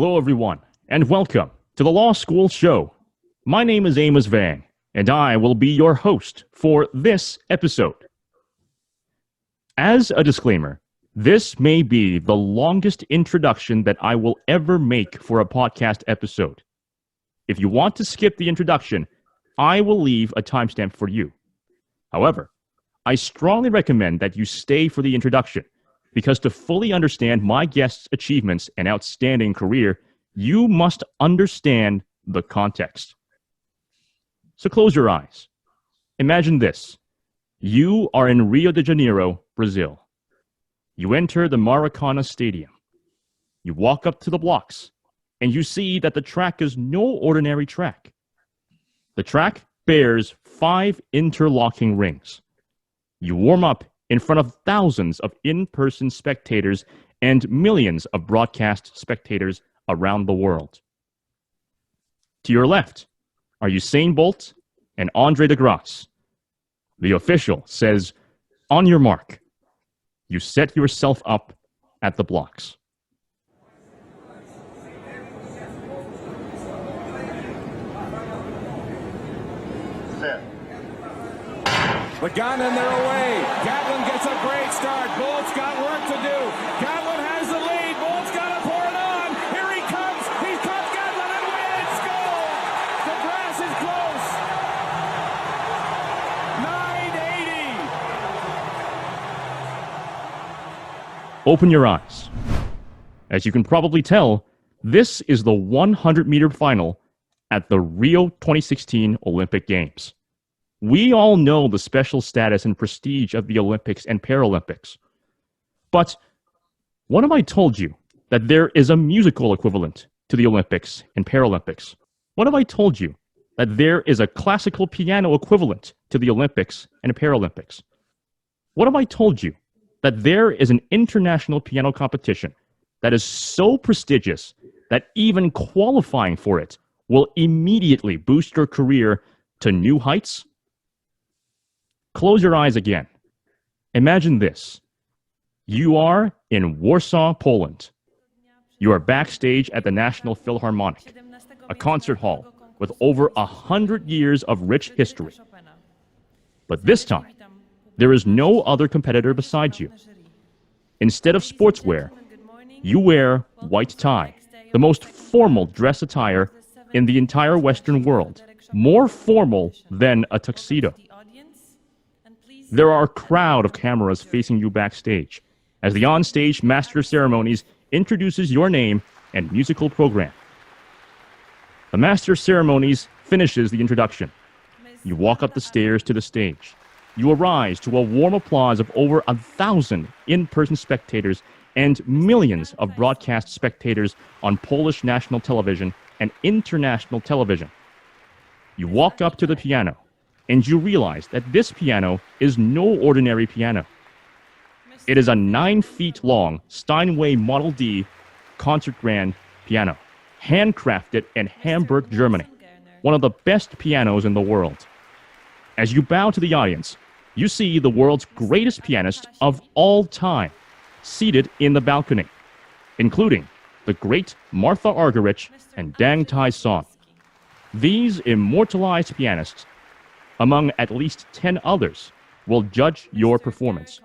Hello, everyone, and welcome to the Law School Show. My name is Amos Vang, and I will be your host for this episode. As a disclaimer, this may be the longest introduction that I will ever make for a podcast episode. If you want to skip the introduction, I will leave a timestamp for you. However, I strongly recommend that you stay for the introduction, because to fully understand my guest's achievements and outstanding career, you must understand the context. So close your eyes. Imagine this. You are in Rio de Janeiro, Brazil. You enter the Maracana Stadium. You walk up to the blocks, and you see that the track is no ordinary track. The track bears 5 interlocking rings. You warm up in front of thousands of in-person spectators and millions of broadcast spectators around the world. To your left are Usain Bolt and Andre de Grasse. The official says, "On your mark." You set yourself up at the blocks. The gun and they're away. Gatlin gets a great start. Bolt's got work to do. Gatlin has the lead. Bolt's got to pour it on. Here he comes. He comes. Gatlin and wins. Goal. The grass is close. 980. Open your eyes. As you can probably tell, this is the 100-meter final at the Rio 2016 Olympic Games. We all know the special status and prestige of the Olympics and Paralympics. But what if I told you that there is a musical equivalent to the Olympics and Paralympics? What if I told you that there is a classical piano equivalent to the Olympics and Paralympics? What if I told you that there is an international piano competition that is so prestigious that even qualifying for it will immediately boost your career to new heights? Close your eyes again. Imagine this. You are in Warsaw, Poland. You are backstage at the National Philharmonic, a concert hall with over 100 years of rich history. But this time, there is no other competitor beside you. Instead of sportswear, you wear white tie, the most formal dress attire in the entire Western world, more formal than a tuxedo. There are a crowd of cameras facing you backstage as the on-stage master of ceremonies introduces your name and musical program. The master of ceremonies finishes the introduction. You walk up the stairs to the stage. You arise to a warm applause of over 1,000 in-person spectators and millions of broadcast spectators on Polish national television and international television. You walk up to the piano, and you realize that this piano is no ordinary piano. It is a 9-feet-long Steinway Model D concert grand piano, handcrafted in Hamburg, Germany, one of the best pianos in the world. As you bow to the audience, you see the world's greatest pianist of all time seated in the balcony, including the great Martha Argerich and Dang Tai Son. These immortalized pianists, among at least 10 others, will judge your performance.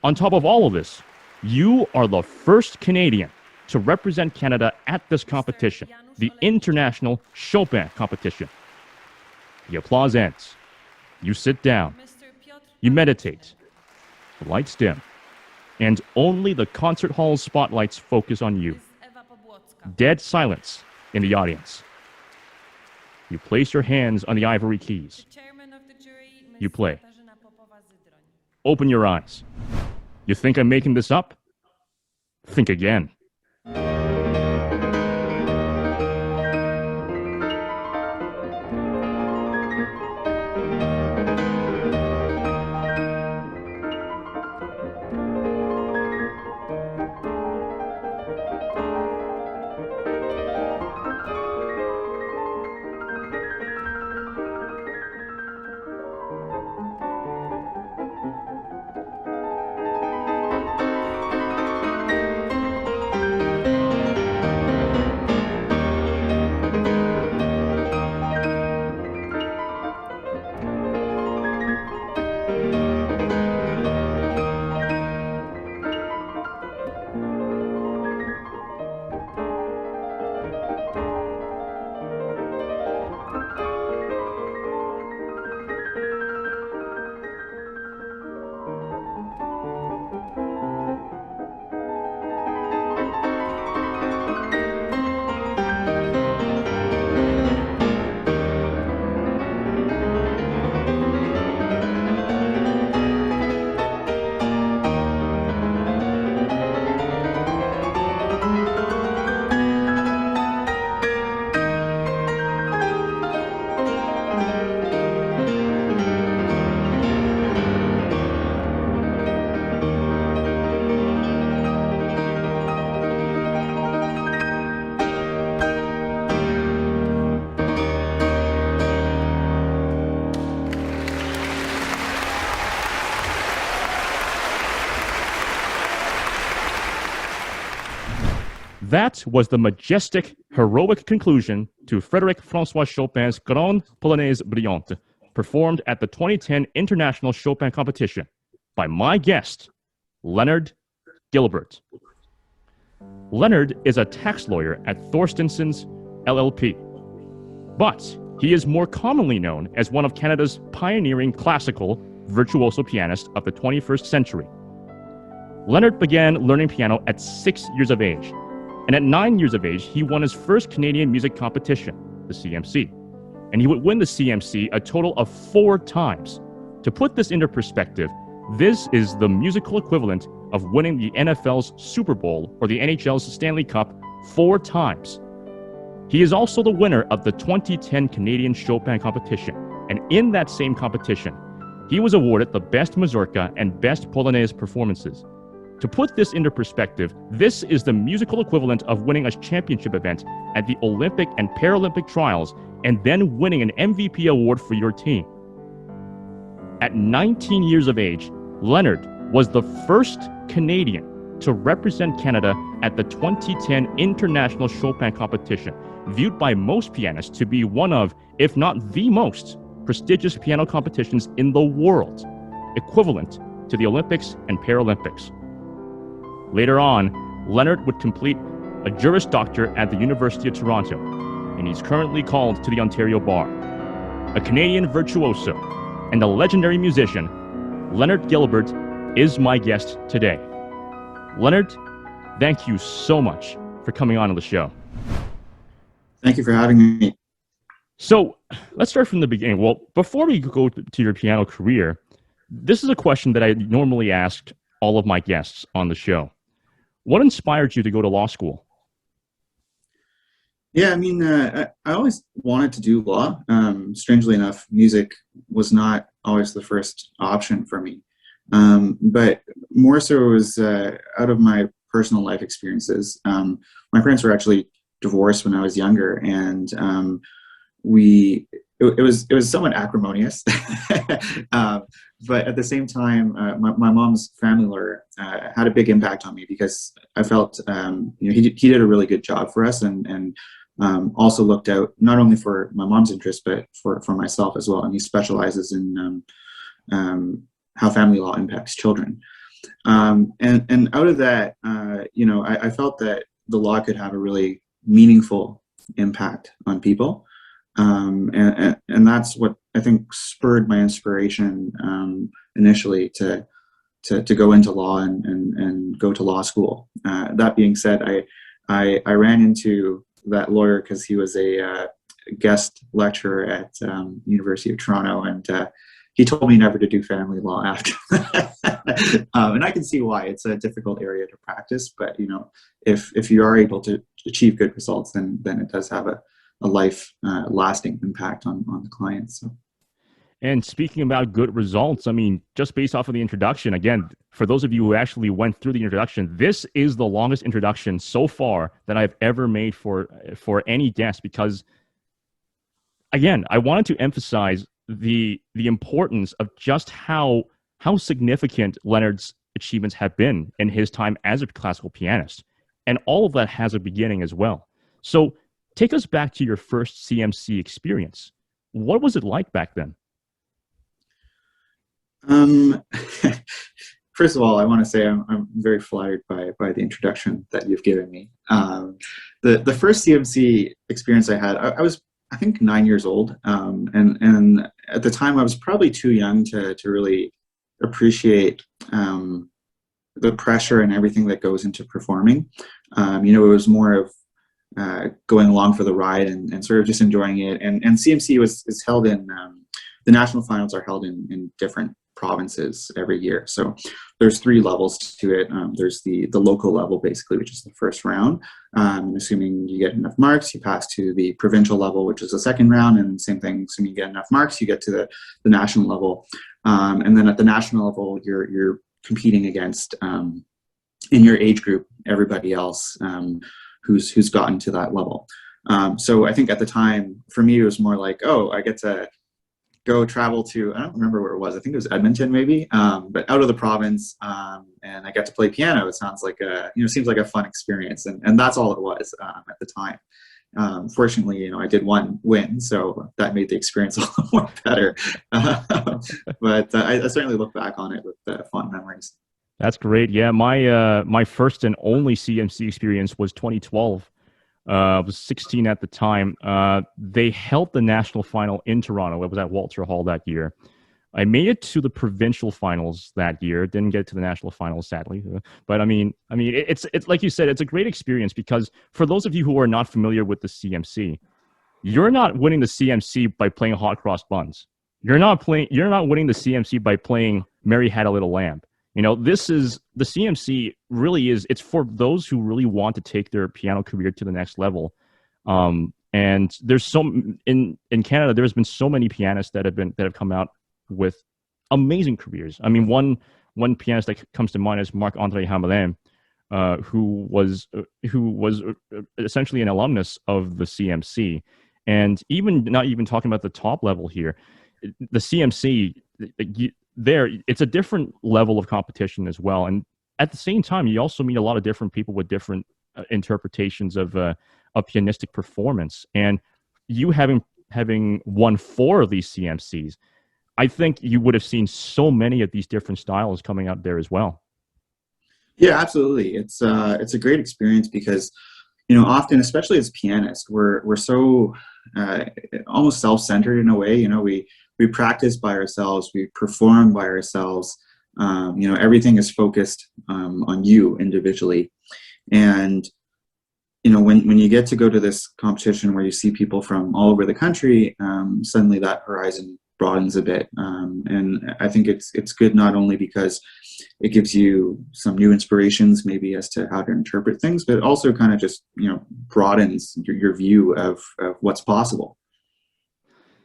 On top of all of this, you are the first Canadian to represent Canada at this competition, the International Chopin Competition. The applause ends. You sit down. You meditate. The lights dim. And only the concert hall's spotlights focus on you. Dead silence in the audience. You place your hands on the ivory keys. You play. Open your eyes. You think I'm making this up? Think again. That was the majestic, heroic conclusion to Frédéric François Chopin's Grande Polonaise Brillante, performed at the 2010 International Chopin Competition by my guest, Leonard Gilbert. Leonard is a tax lawyer at Thorstenson's LLP, but he is more commonly known as one of Canada's pioneering classical virtuoso pianists of the 21st century. Leonard began learning piano at 6 years of age, and at 9 years of age, he won his first Canadian music competition, the CMC. And he would win the CMC a total of 4 times. To put this into perspective, this is the musical equivalent of winning the NFL's Super Bowl or the NHL's Stanley Cup 4 times. He is also the winner of the 2010 Canadian Chopin Competition, and in that same competition, he was awarded the Best Mazurka and Best Polonaise performances. To put this into perspective, this is the musical equivalent of winning a championship event at the Olympic and Paralympic trials and then winning an MVP award for your team. At 19 years of age, Leonard was the first Canadian to represent Canada at the 2010 International Chopin Competition, viewed by most pianists to be one of, if not the most, prestigious piano competitions in the world, equivalent to the Olympics and Paralympics. Later on, Leonard would complete a Juris Doctor at the University of Toronto, and he's currently called to the Ontario Bar. A Canadian virtuoso and a legendary musician, Leonard Gilbert is my guest today. Leonard, thank you so much for coming on the show. Thank you for having me. So let's start from the beginning. Well, before we go to your piano career, this is a question that I normally ask all of my guests on the show. What inspired you to go to law school? Yeah, I mean, I always wanted to do law. Strangely enough, music was not always the first option for me. But more so it was out of my personal life experiences. My parents were actually divorced when I was younger, and it was somewhat acrimonious. But at the same time, my mom's family lawyer had a big impact on me because I felt he did a really good job for us, and also looked out not only for my mom's interest but for myself as well. And he specializes in how family law impacts children. And out of that, I felt that the law could have a really meaningful impact on people. And that's what I think spurred my inspiration initially to go into law and go to law school. That being said, I ran into that lawyer because he was a guest lecturer at University of Toronto, and he told me never to do family law after that. And I can see why. It's a difficult area to practice, but if you are able to achieve good results, then it does have a life lasting impact on the clients. So. And speaking about good results, I mean, just based off of the introduction, again, for those of you who actually went through the introduction, this is the longest introduction so far that I've ever made for any guest, because, again, I wanted to emphasize the importance of just how significant Leonard's achievements have been in his time as a classical pianist. And all of that has a beginning as well. So take us back to your first CMC experience. What was it like back then? First of all, I want to say I'm very flattered by the introduction that you've given me. The first CMC experience I had, I was, I think, 9 years old, and at the time I was probably too young to really appreciate the pressure and everything that goes into performing. It was more of going along for the ride and sort of just enjoying it. And CMC is held in, the national finals are held in different provinces every year. So there's 3 levels to it. There's the local level, basically, which is the first round. Assuming you get enough marks, you pass to the provincial level, which is the second round. And same thing, assuming you get enough marks, you get to the national level. And then at the national level, you're competing against, in your age group, everybody else who's gotten to that level. So I think at the time, for me, it was more like, oh, I get to go travel to, I don't remember where it was. I think it was Edmonton maybe, but out of the province. And I got to play piano. It sounds like seems like a fun experience. And that's all it was at the time. Fortunately, I did win, so that made the experience a little more better. But I certainly look back on it with fond memories. That's great. Yeah, my first and only CMC experience was 2012. I was 16 at the time. They held the national final in Toronto. It was at Walter Hall that year. I made it to the provincial finals that year. Didn't get to the national finals, sadly. But I mean, it's like you said, it's a great experience because for those of you who are not familiar with the CMC, you're not winning the CMC by playing hot cross buns. You're not winning the CMC by playing Mary Had a Little Lamb. This is the CMC really is. It's for those who really want to take their piano career to the next level. And there's in Canada, there's been so many pianists that have come out with amazing careers. I mean, one pianist that comes to mind is Marc-André Hamelin, who was essentially an alumnus of the CMC. And not even talking about the top level here, the CMC, it's a different level of competition as well. And at the same time, you also meet a lot of different people with different interpretations of a pianistic performance. And you having won 4 of these CMCs, I think you would have seen so many of these different styles coming out there as well. Yeah, absolutely. It's a great experience because, often, especially as pianists, we're so almost self-centered in a way. We practice by ourselves, we perform by ourselves. Everything is focused on you individually. And when you get to go to this competition where you see people from all over the country, suddenly that horizon broadens a bit. And I think it's good not only because it gives you some new inspirations maybe as to how to interpret things, but it also kind of just, broadens your view of what's possible.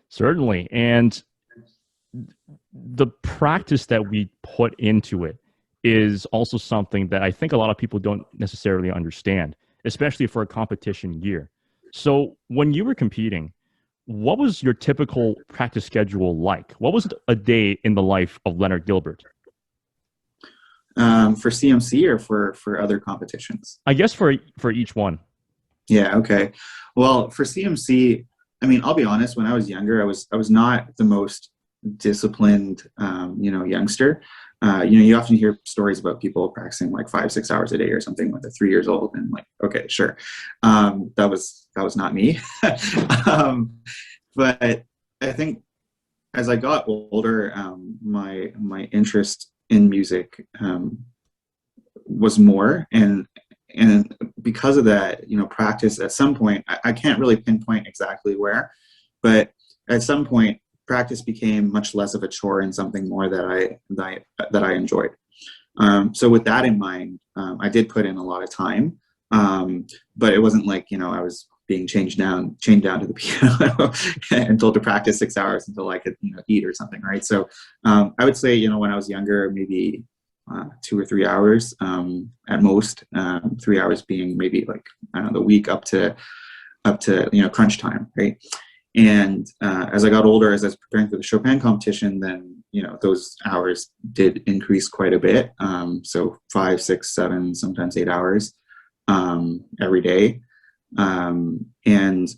Certainly. And the practice that we put into it is also something that I think a lot of people don't necessarily understand, especially for a competition year. So when you were competing, what was your typical practice schedule like? What was a day in the life of Leonard Gilbert? For CMC or for other competitions? I guess for each one. Yeah, okay. Well, for CMC, I mean, I'll be honest, when I was younger, I was not the most disciplined, youngster. You often hear stories about people practicing like 5-6 hours a day or something when they're 3 years old, and like, okay, sure. That was not me. But I think as I got older, my interest in music was more, and because of that, practice at some point, I can't really pinpoint exactly where, but at some point, practice became much less of a chore and something more that I enjoyed. So with that in mind, I did put in a lot of time, but it wasn't like I was being chained down to the piano and told to practice 6 hours until I could eat or something, right? So I would say when I was younger, maybe 2 or 3 hours at most. 3 hours being maybe like the week up to crunch time, right? And as I got older, as I was preparing for the Chopin competition, then those hours did increase quite a bit. So 5, 6, 7, sometimes 8 hours every day. And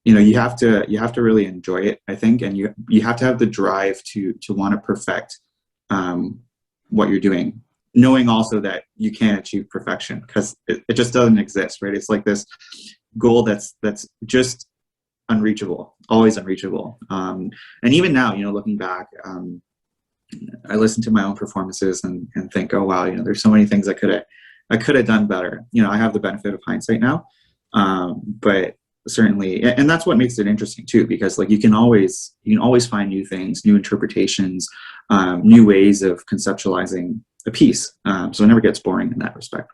you have to really enjoy it, I think, and you have to have the drive to want to perfect what you're doing, knowing also that you can't achieve perfection because it just doesn't exist, right? It's like this goal that's just unreachable, always unreachable. And even now, looking back, I listen to my own performances and think, oh wow, there's so many things I could have done better. I have the benefit of hindsight now, but certainly, and that's what makes it interesting too, because like you can always find new things, new interpretations, new ways of conceptualizing a piece. So it never gets boring in that respect.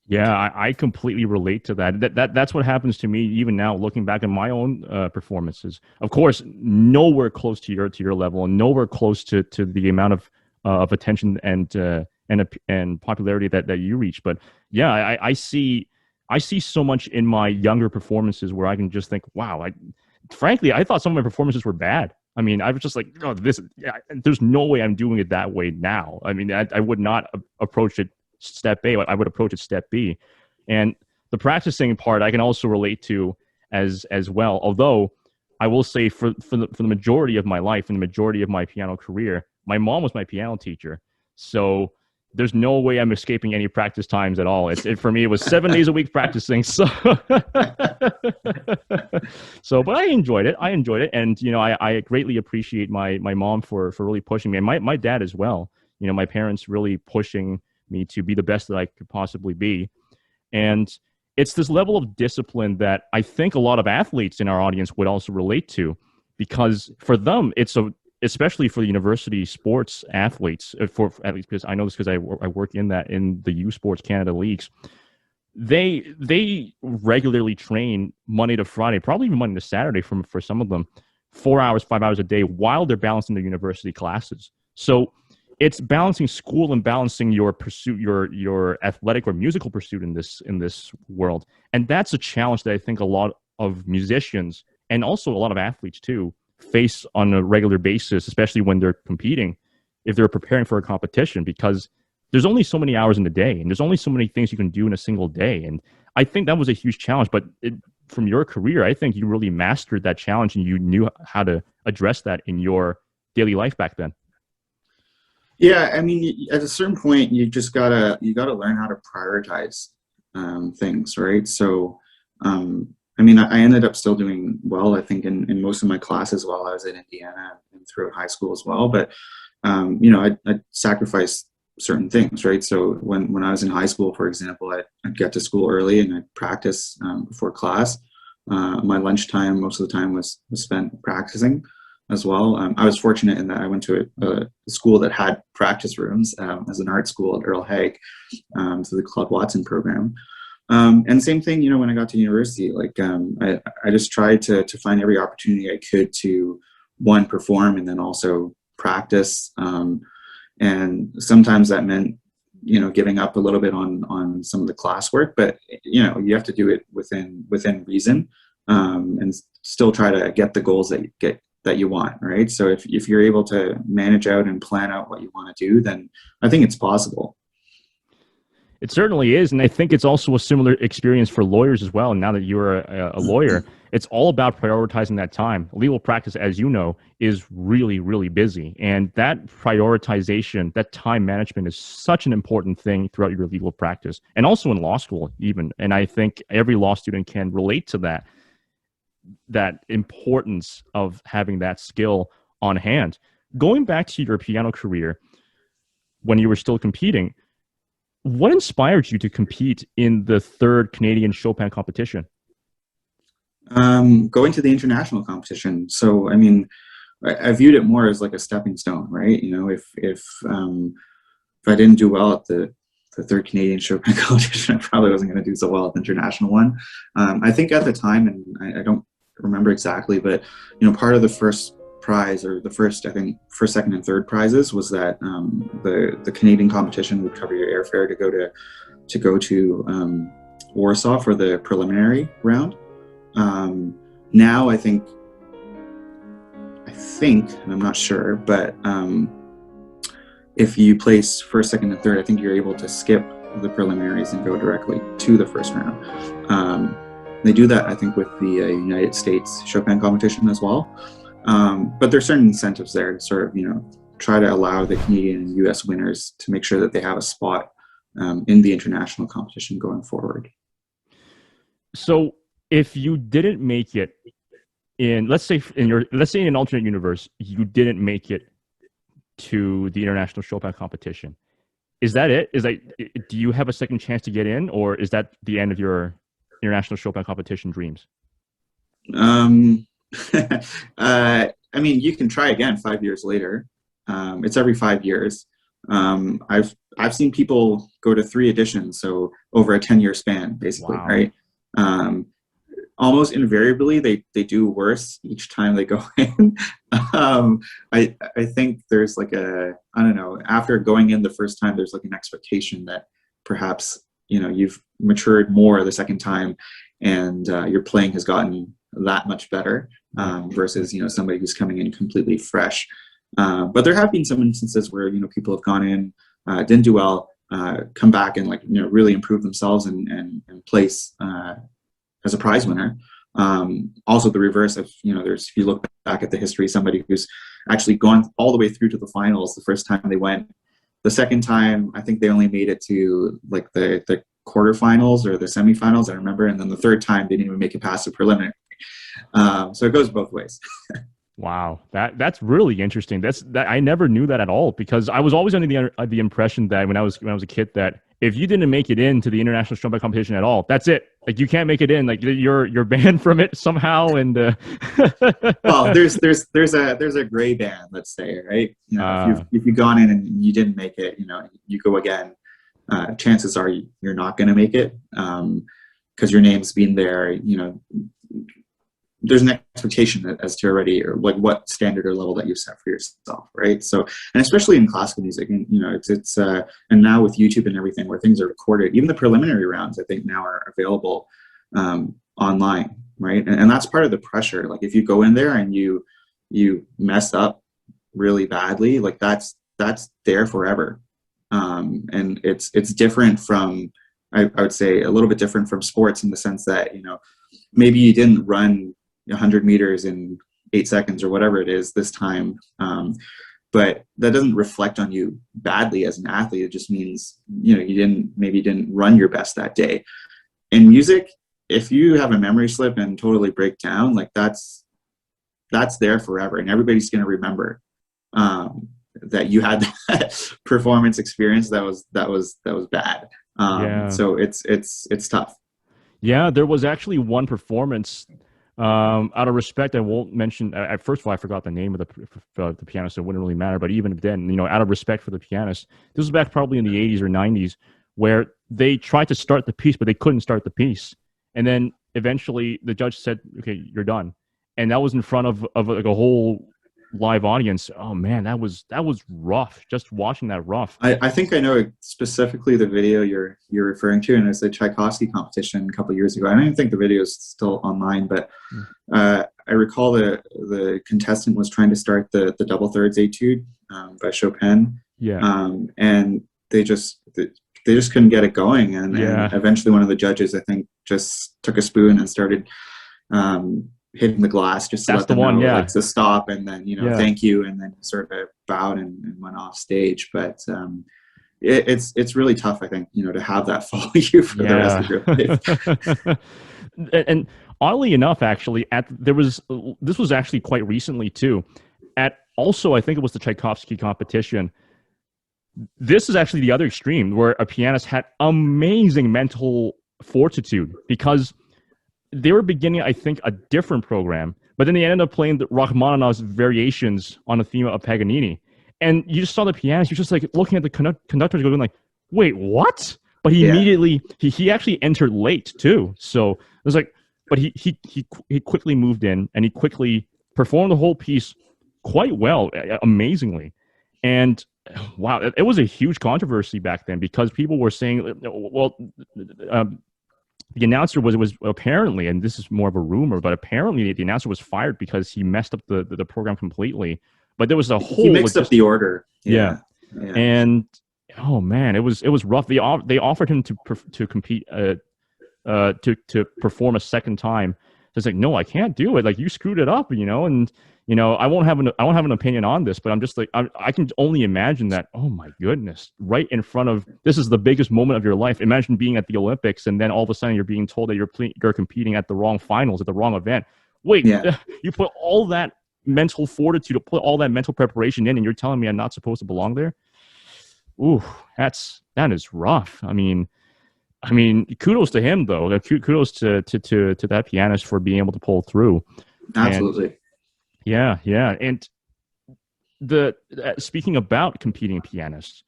Yeah, I completely relate to that. That's what happens to me even now, looking back at my own performances. Of course, nowhere close to your level, and nowhere close to the amount of attention and popularity that you reach. But yeah, I see so much in my younger performances where I can just think, wow. Frankly, I thought some of my performances were bad. I mean, I was just like, oh, there's no way I'm doing it that way now. I mean, I would not approach it step A. I would approach it step B. And the practicing part, I can also relate to as well. Although I will say for the majority of my life and the majority of my piano career, my mom was my piano teacher. So there's no way I'm escaping any practice times at all. For me, it was 7 days a week practicing. So, but I enjoyed it. And, I greatly appreciate my mom for really pushing me, and my dad as well. My parents really pushing me to be the best that I could possibly be. And it's this level of discipline that I think a lot of athletes in our audience would also relate to, because for them, especially for the university sports athletes, for athletes, because I know this because I work in the U Sports Canada leagues. They regularly train Monday to Friday, probably even Monday to Saturday for some of them, 4 hours, 5 hours a day while they're balancing their university classes. So it's balancing school and balancing your pursuit, your athletic or musical pursuit in this world. And that's a challenge that I think a lot of musicians and also a lot of athletes too face on a regular basis, especially when they're competing, if they're preparing for a competition, because there's only so many hours in the day and there's only so many things you can do in a single day. And I think that was a huge challenge, but from your career, I think you really mastered that challenge and you knew how to address that in your daily life back then. Yeah, I mean, at a certain point, you gotta learn how to prioritize things, right? So, I mean, I ended up still doing well, I think, in most of my classes while I was in Indiana and throughout high school as well. But I sacrificed certain things, right? So when I was in high school, for example, I'd get to school early and I'd practice before class. My lunchtime, most of the time, was spent practicing as well. I was fortunate in that I went to a school that had practice rooms as an art school at Earl Haig, through the Claude Watson program. And same thing, when I got to university, like I just tried to find every opportunity I could to, one, perform and then also practice. And sometimes that meant, giving up a little bit on some of the classwork, but you have to do it within reason, and still try to get the goals that you want, right? So if you're able to manage out and plan out what you want to do, then I think it's possible. It certainly is, and I think it's also a similar experience for lawyers as well. And now that you're a lawyer, it's all about prioritizing that time. Legal practice, as you know, is really, really busy. And that prioritization, that time management is such an important thing throughout your legal practice, and also in law school even. And I think every law student can relate to that importance of having that skill on hand. Going back to your piano career, when you were still competing, what inspired you to compete in the third Canadian Chopin competition? Going to the international competition. So, I mean, I viewed it more as like a stepping stone, right? If I didn't do well at the third Canadian Chopin competition, I probably wasn't going to do so well at the international one. I think at the time, and I don't remember exactly, but part of the first prize, or the first, second and third prizes, was that the Canadian competition would cover your airfare to go to Warsaw for the preliminary round. Now I think, and I'm not sure, but if you place first, second, and third, I think you're able to skip the preliminaries and go directly to the first round. They do that, I think, with the United States Chopin competition as well. But there's certain incentives there to sort of, try to allow the Canadian and US winners to make sure that they have a spot in the international competition going forward. So if you didn't make it let's say in an alternate universe, you didn't make it to the International Chopin competition, is that it? Do you have a second chance to get in, or is that the end of your International Chopin competition dreams? I mean, you can try again 5 years later. It's every 5 years. I've seen people go to 3 editions, so over a 10-year span, basically, wow. Right? Almost invariably, they do worse each time they go in. I think there's like after going in the first time, there's like an expectation that perhaps you've matured more the second time, and your playing has gotten that much better versus, you know, somebody who's coming in completely fresh. But there have been some instances where, you know, people have gone in, didn't do well, come back and, like, you know, really improve themselves and place as a prize winner. Also the reverse of, you know, there's, if you look back at the history, somebody who's actually gone all the way through to the finals the first time they went. The second time, I think they only made it to like the quarterfinals or the semifinals, I remember. And then the third time, they didn't even make it past the preliminary. So it goes both ways. Wow, that's really interesting. I never knew that at all, because I was always under the impression that when I was a kid, that if you didn't make it into the International Chopin Competition at all, that's it. Like, you can't make it in. Like, you're banned from it somehow. And well, there's a gray band, let's say, right? You know, if you've gone in and you didn't make it, you know, you go again. Chances are you're not going to make it because your name's been there. You know, there's an expectation as to already, or like what standard or level that you've set for yourself, right? So, and especially in classical music, and you know, it's and now with YouTube and everything where things are recorded, even the preliminary rounds, I think now are available online, right? And that's part of the pressure. Like, if you go in there and you mess up really badly, like that's there forever. And it's different from, I would say, a little bit different from sports in the sense that, you know, maybe you didn't run 100 meters in 8 seconds or whatever it is this time, but that doesn't reflect on you badly as an athlete. It just means, you know, you didn't run your best that day. In music, if you have a memory slip and totally break down, like that's there forever, and everybody's going to remember that you had that performance experience that was bad. So it's tough. Yeah, there was actually one performance. Out of respect, I won't mention. First of all, I forgot the name of the pianist, so it wouldn't really matter. But even then, you know, out of respect for the pianist, this was back probably in the 80s or 90s, where they tried to start the piece, but they couldn't start the piece. And then eventually, the judge said, "Okay, you're done." And that was in front of like a whole live audience. Oh man, that was rough. Just watching that rough. I think I know specifically the video you're referring to, and it's the Tchaikovsky competition a couple of years ago. I don't even think the video is still online, but I recall the contestant was trying to start the double thirds etude by Chopin. Yeah. And they just couldn't get it going, and eventually one of the judges, I think, just took a spoon and started hitting the glass just to let them know, like, to stop, and then, you know, thank you, and then sort of bowed and went off stage. But it's really tough, I think, you know, to have that follow you for the rest of your life. And oddly enough, actually, this was actually quite recently too. Also, I think it was the Tchaikovsky competition. This is actually the other extreme, where a pianist had amazing mental fortitude, because they were beginning, I think, a different program, but then they ended up playing the Rachmaninoff's variations on a theme of Paganini. And you just saw the pianist, you're just like looking at the conductors going like, wait, what? But he immediately, he actually entered late too. So it was like, but he quickly moved in, and he quickly performed the whole piece quite well, amazingly. And wow, it was a huge controversy back then, because people were saying, well, the announcer was apparently, and this is more of a rumor, but apparently the announcer was fired because he messed up the program completely. But there was a whole... He mixed up the order. Yeah. And oh man, it was rough. They offered him to compete, to perform a second time. So it's like, no, I can't do it. Like, you screwed it up, you know. And you know, I won't have an opinion on this, but I'm just like, I can only imagine that. Oh my goodness, right in front of, this is the biggest moment of your life. Imagine being at the Olympics, and then all of a sudden you're being told that you're competing at the wrong finals, at the wrong event. Wait, you put all that mental fortitude, put all that mental preparation in, and you're telling me I'm not supposed to belong there? Ooh, that is rough. I mean, kudos to him though. Kudos to that pianist for being able to pull through. Absolutely. Yeah. And speaking about competing pianists,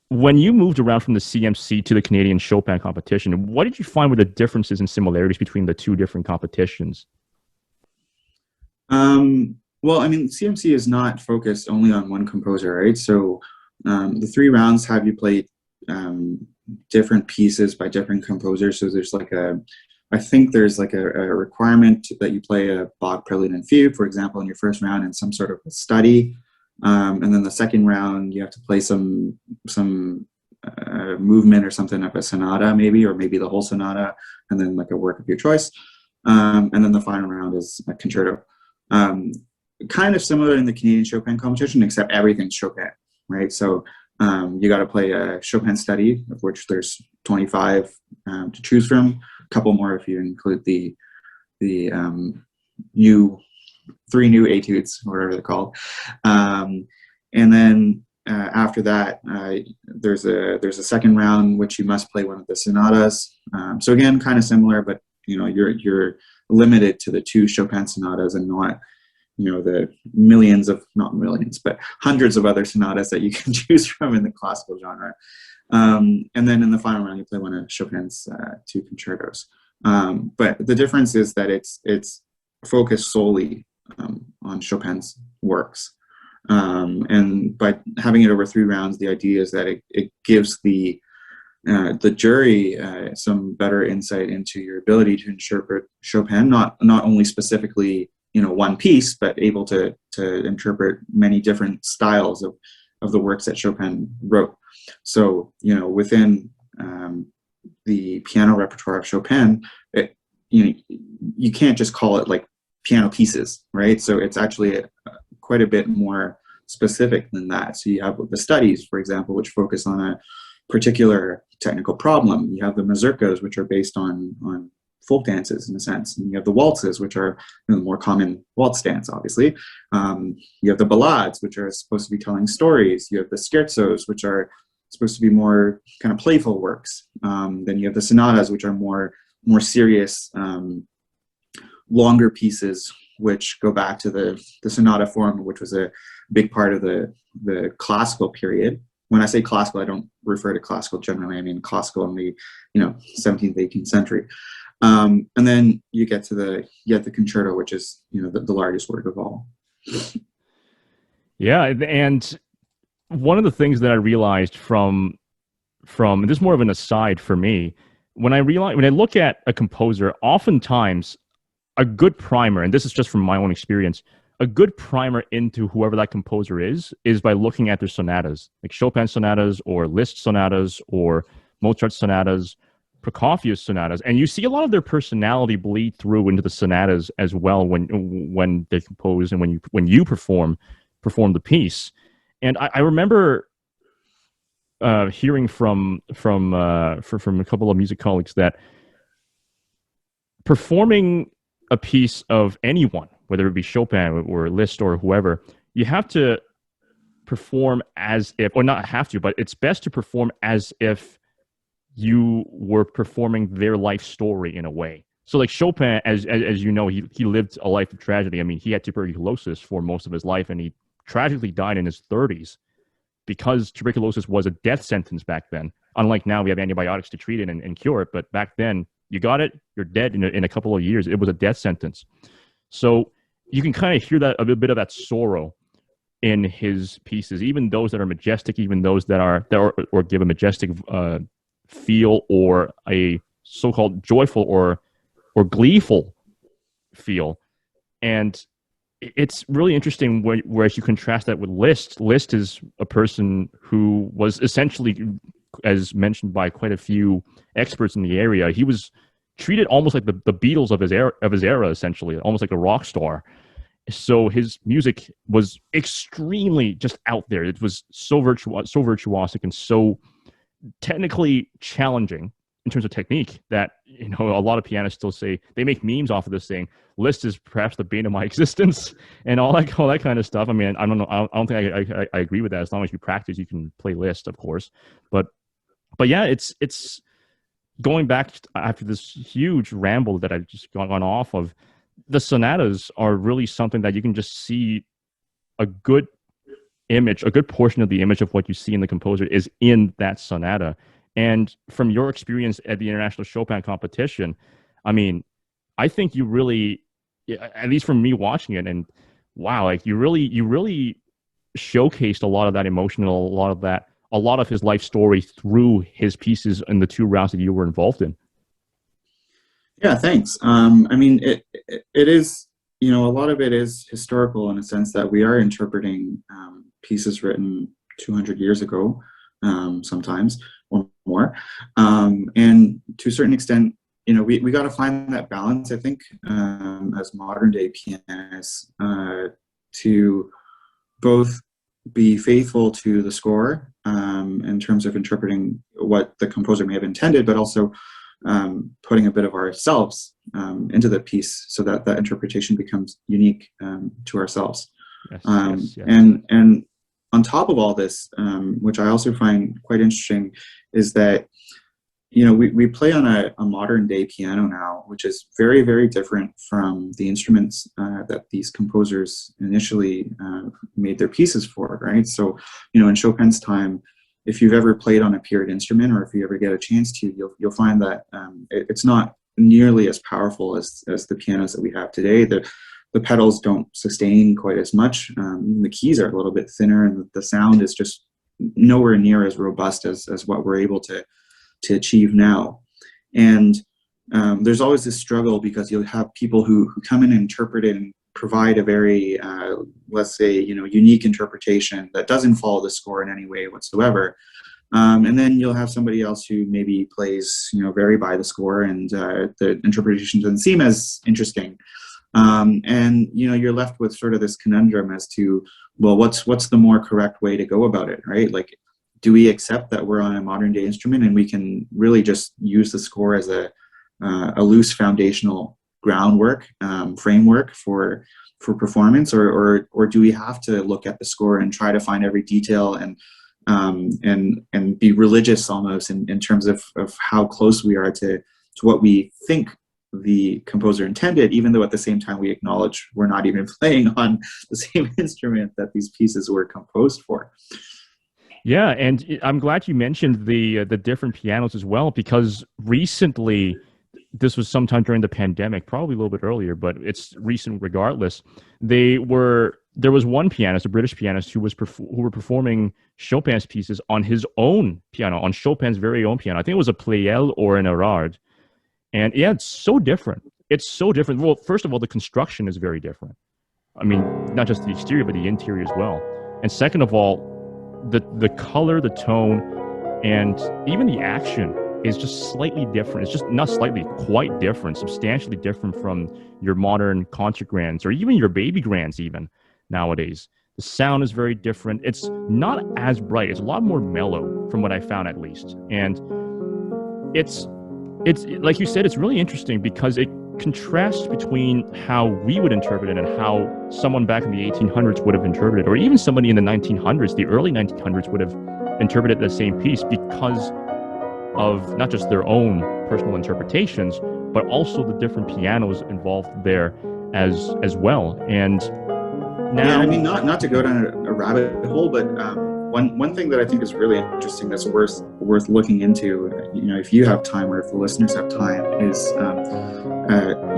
when you moved around from the CMC to the Canadian Chopin Competition, what did you find were the differences and similarities between the two different competitions? Well, I mean, CMC is not focused only on one composer, right? So the 3 rounds have you play different pieces by different composers. So there's like a I think there's like a requirement that you play a Bach prelude and fugue, for example, in your first round in some sort of a study. And then the second round, you have to play some movement or something of a sonata, maybe, or maybe the whole sonata, and then like a work of your choice. And then the final round is a concerto. Kind of similar in the Canadian Chopin competition, except everything's Chopin, right? So you got to play a Chopin study, of which there's 25 to choose from. A couple more if you include the three new etudes, whatever they're called. And then after that, there's a second round which you must play one of the sonatas. So again, kind of similar, but you're limited to the 2 Chopin sonatas and not the millions of, not millions, but hundreds of other sonatas that you can choose from in the classical genre. And then in the final round, you play one of Chopin's 2 concertos. But the difference is that it's focused solely on Chopin's works. And by having it over 3 rounds, the idea is that it gives the jury some better insight into your ability to interpret Chopin, not only specifically one piece, but able to interpret many different styles of the works that Chopin wrote. So within the piano repertoire of Chopin, you can't just call it like piano pieces, right? So it's actually quite a bit more specific than that. So you have the studies, for example, which focus on a particular technical problem. You have the mazurkas, which are based on folk dances in a sense. And you have the waltzes, which are the more common waltz dance, obviously. You have the ballades, which are supposed to be telling stories. You have the scherzos, which are supposed to be more kind of playful works. Then you have the sonatas, which are more serious, longer pieces, which go back to the sonata form, which was a big part of the classical period. When I say classical, I don't refer to classical generally. I mean classical in the 17th, 18th century. And then you get to the concerto, which is the largest work of all. Yeah, and one of the things that I realized from this is more of an aside for me, when I look at a composer, oftentimes a good primer, and this is just from my own experience, a good primer into whoever that composer is by looking at their sonatas, like Chopin sonatas or Liszt sonatas or Mozart sonatas, Prokofiev's sonatas, and you see a lot of their personality bleed through into the sonatas as well when they compose and when you perform the piece. And I remember hearing from a couple of music colleagues that performing a piece of anyone, whether it be Chopin or Liszt or whoever, you have to perform as if, or not have to, but it's best to perform as if you were performing their life story in a way. So like Chopin, as you know, he lived a life of tragedy. I mean, he had tuberculosis for most of his life, and he tragically died in his 30s because tuberculosis was a death sentence back then. Unlike now, we have antibiotics to treat it and cure it, but back then, you got it, you're dead in a couple of years. It was a death sentence. So you can kind of hear that a bit of that sorrow in his pieces, even those that are majestic, even those that are or give a majestic feel or a so-called joyful or gleeful feel. And it's really interesting whereas you contrast that with Liszt. Liszt is a person who was essentially, as mentioned by quite a few experts in the area, he was treated almost like the Beatles of his era, essentially, almost like a rock star. So his music was extremely just out there. It was so virtuosic and so technically challenging in terms of technique that a lot of pianists still say, they make memes off of this saying Liszt is perhaps the bane of my existence and all that kind of stuff. I mean, I don't know. I don't think I agree with that. As long as you practice, you can play Liszt, of course. But yeah, it's going back after this huge ramble that I've just gone off of. The sonatas are really something that you can just see a good image, a good portion of the image of what you see in the composer is in that sonata. And from your experience at the International Chopin Competition, I mean, I think you really, at least from me watching it, and wow, like you really showcased a lot of that emotional, a lot of his life story through his pieces in the 2 rounds that you were involved in. Yeah, thanks. I mean, it is, a lot of it is historical in a sense that we are interpreting pieces written 200 years ago, sometimes or more. And to a certain extent, we got to find that balance, I think, as modern day pianists, to both be faithful to the score in terms of interpreting what the composer may have intended, but also putting a bit of ourselves into the piece so that that interpretation becomes unique to ourselves. Yes, yes. And on top of all this, which I also find quite interesting, is that we play on a modern day piano now, which is very, very different from the instruments that these composers initially made their pieces for, right? So, in Chopin's time, if you've ever played on a period instrument, or if you ever get a chance to, you'll find that it's not nearly as powerful as the pianos that we have today. The pedals don't sustain quite as much. The keys are a little bit thinner, and the sound is just nowhere near as robust as what we're able to achieve now. And there's always this struggle, because you'll have people who come in and interpret it and provide a very, let's say, unique interpretation that doesn't follow the score in any way whatsoever. And then you'll have somebody else who maybe plays, very by the score, and the interpretation doesn't seem as interesting. And you're left with sort of this conundrum as to, well, what's the more correct way to go about it, right? Like, do we accept that we're on a modern day instrument and we can really just use the score as a loose foundational groundwork, framework for performance, or do we have to look at the score and try to find every detail and be religious almost in terms of how close we are to what we think the composer intended, even though at the same time we acknowledge we're not even playing on the same instrument that these pieces were composed for. Yeah, and I'm glad you mentioned the different pianos as well, because recently, this was sometime during the pandemic, probably a little bit earlier, but it's recent regardless. There was one pianist, a British pianist, who were performing Chopin's pieces on his own piano, on Chopin's very own piano. I think it was a Pleyel or an Erard. And yeah, it's so different. It's so different. Well, first of all, the construction is very different. I mean, not just the exterior, but the interior as well. And second of all, the color, the tone, and even the action is just slightly different. It's just not slightly, quite different, substantially different from your modern concert grands, or even your baby grands even nowadays. The sound is very different. It's not as bright. It's a lot more mellow, from what I found at least. And it's like you said, it's really interesting because it contrasts between how we would interpret it and how someone back in the 1800s would have interpreted, or even somebody in the 1900s, the early 1900s, would have interpreted the same piece, because of not just their own personal interpretations, but also the different pianos involved there as well. And now, yeah, I mean, not to go down a rabbit hole, but one thing that I think is really interesting, that's worth looking into, if you have time, or if the listeners have time, is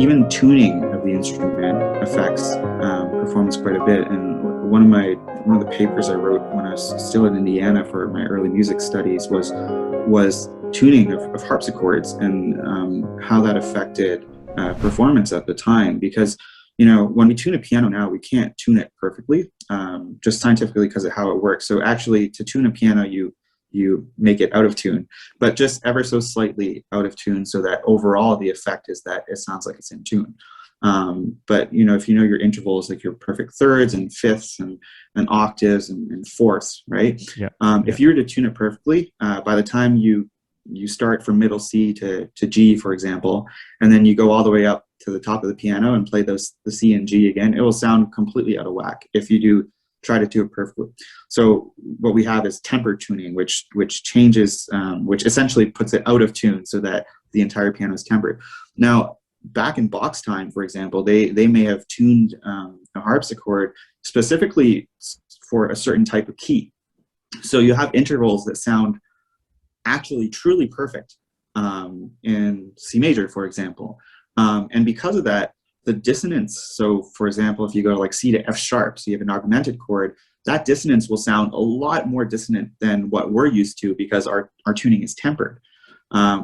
even tuning of the instrument affects performance quite a bit. And one of the papers I wrote when I was still in Indiana for my early music studies was tuning of harpsichords, and how that affected performance at the time. Because when we tune a piano now, we can't tune it perfectly, just scientifically, because of how it works. So actually, to tune a piano, you make it out of tune, but just ever so slightly out of tune, so that overall the effect is that it sounds like it's in tune. But if you know your intervals, like your perfect thirds and fifths and octaves and fourths, right? Yeah. If you were to tune it perfectly, by the time you start from middle C to G, for example, and then you go all the way up to the top of the piano and play the C and G again, it will sound completely out of whack if you try to do it perfectly. So what we have is temper tuning, which changes, which essentially puts it out of tune so that the entire piano is tempered. Now, back in Bach's time, for example, they may have tuned a harpsichord specifically for a certain type of key. So you have intervals that sound actually truly perfect in C major, for example. And because of that, the dissonance, so for example, if you go like C to F sharp, so you have an augmented chord, that dissonance will sound a lot more dissonant than what we're used to, because our tuning is tempered.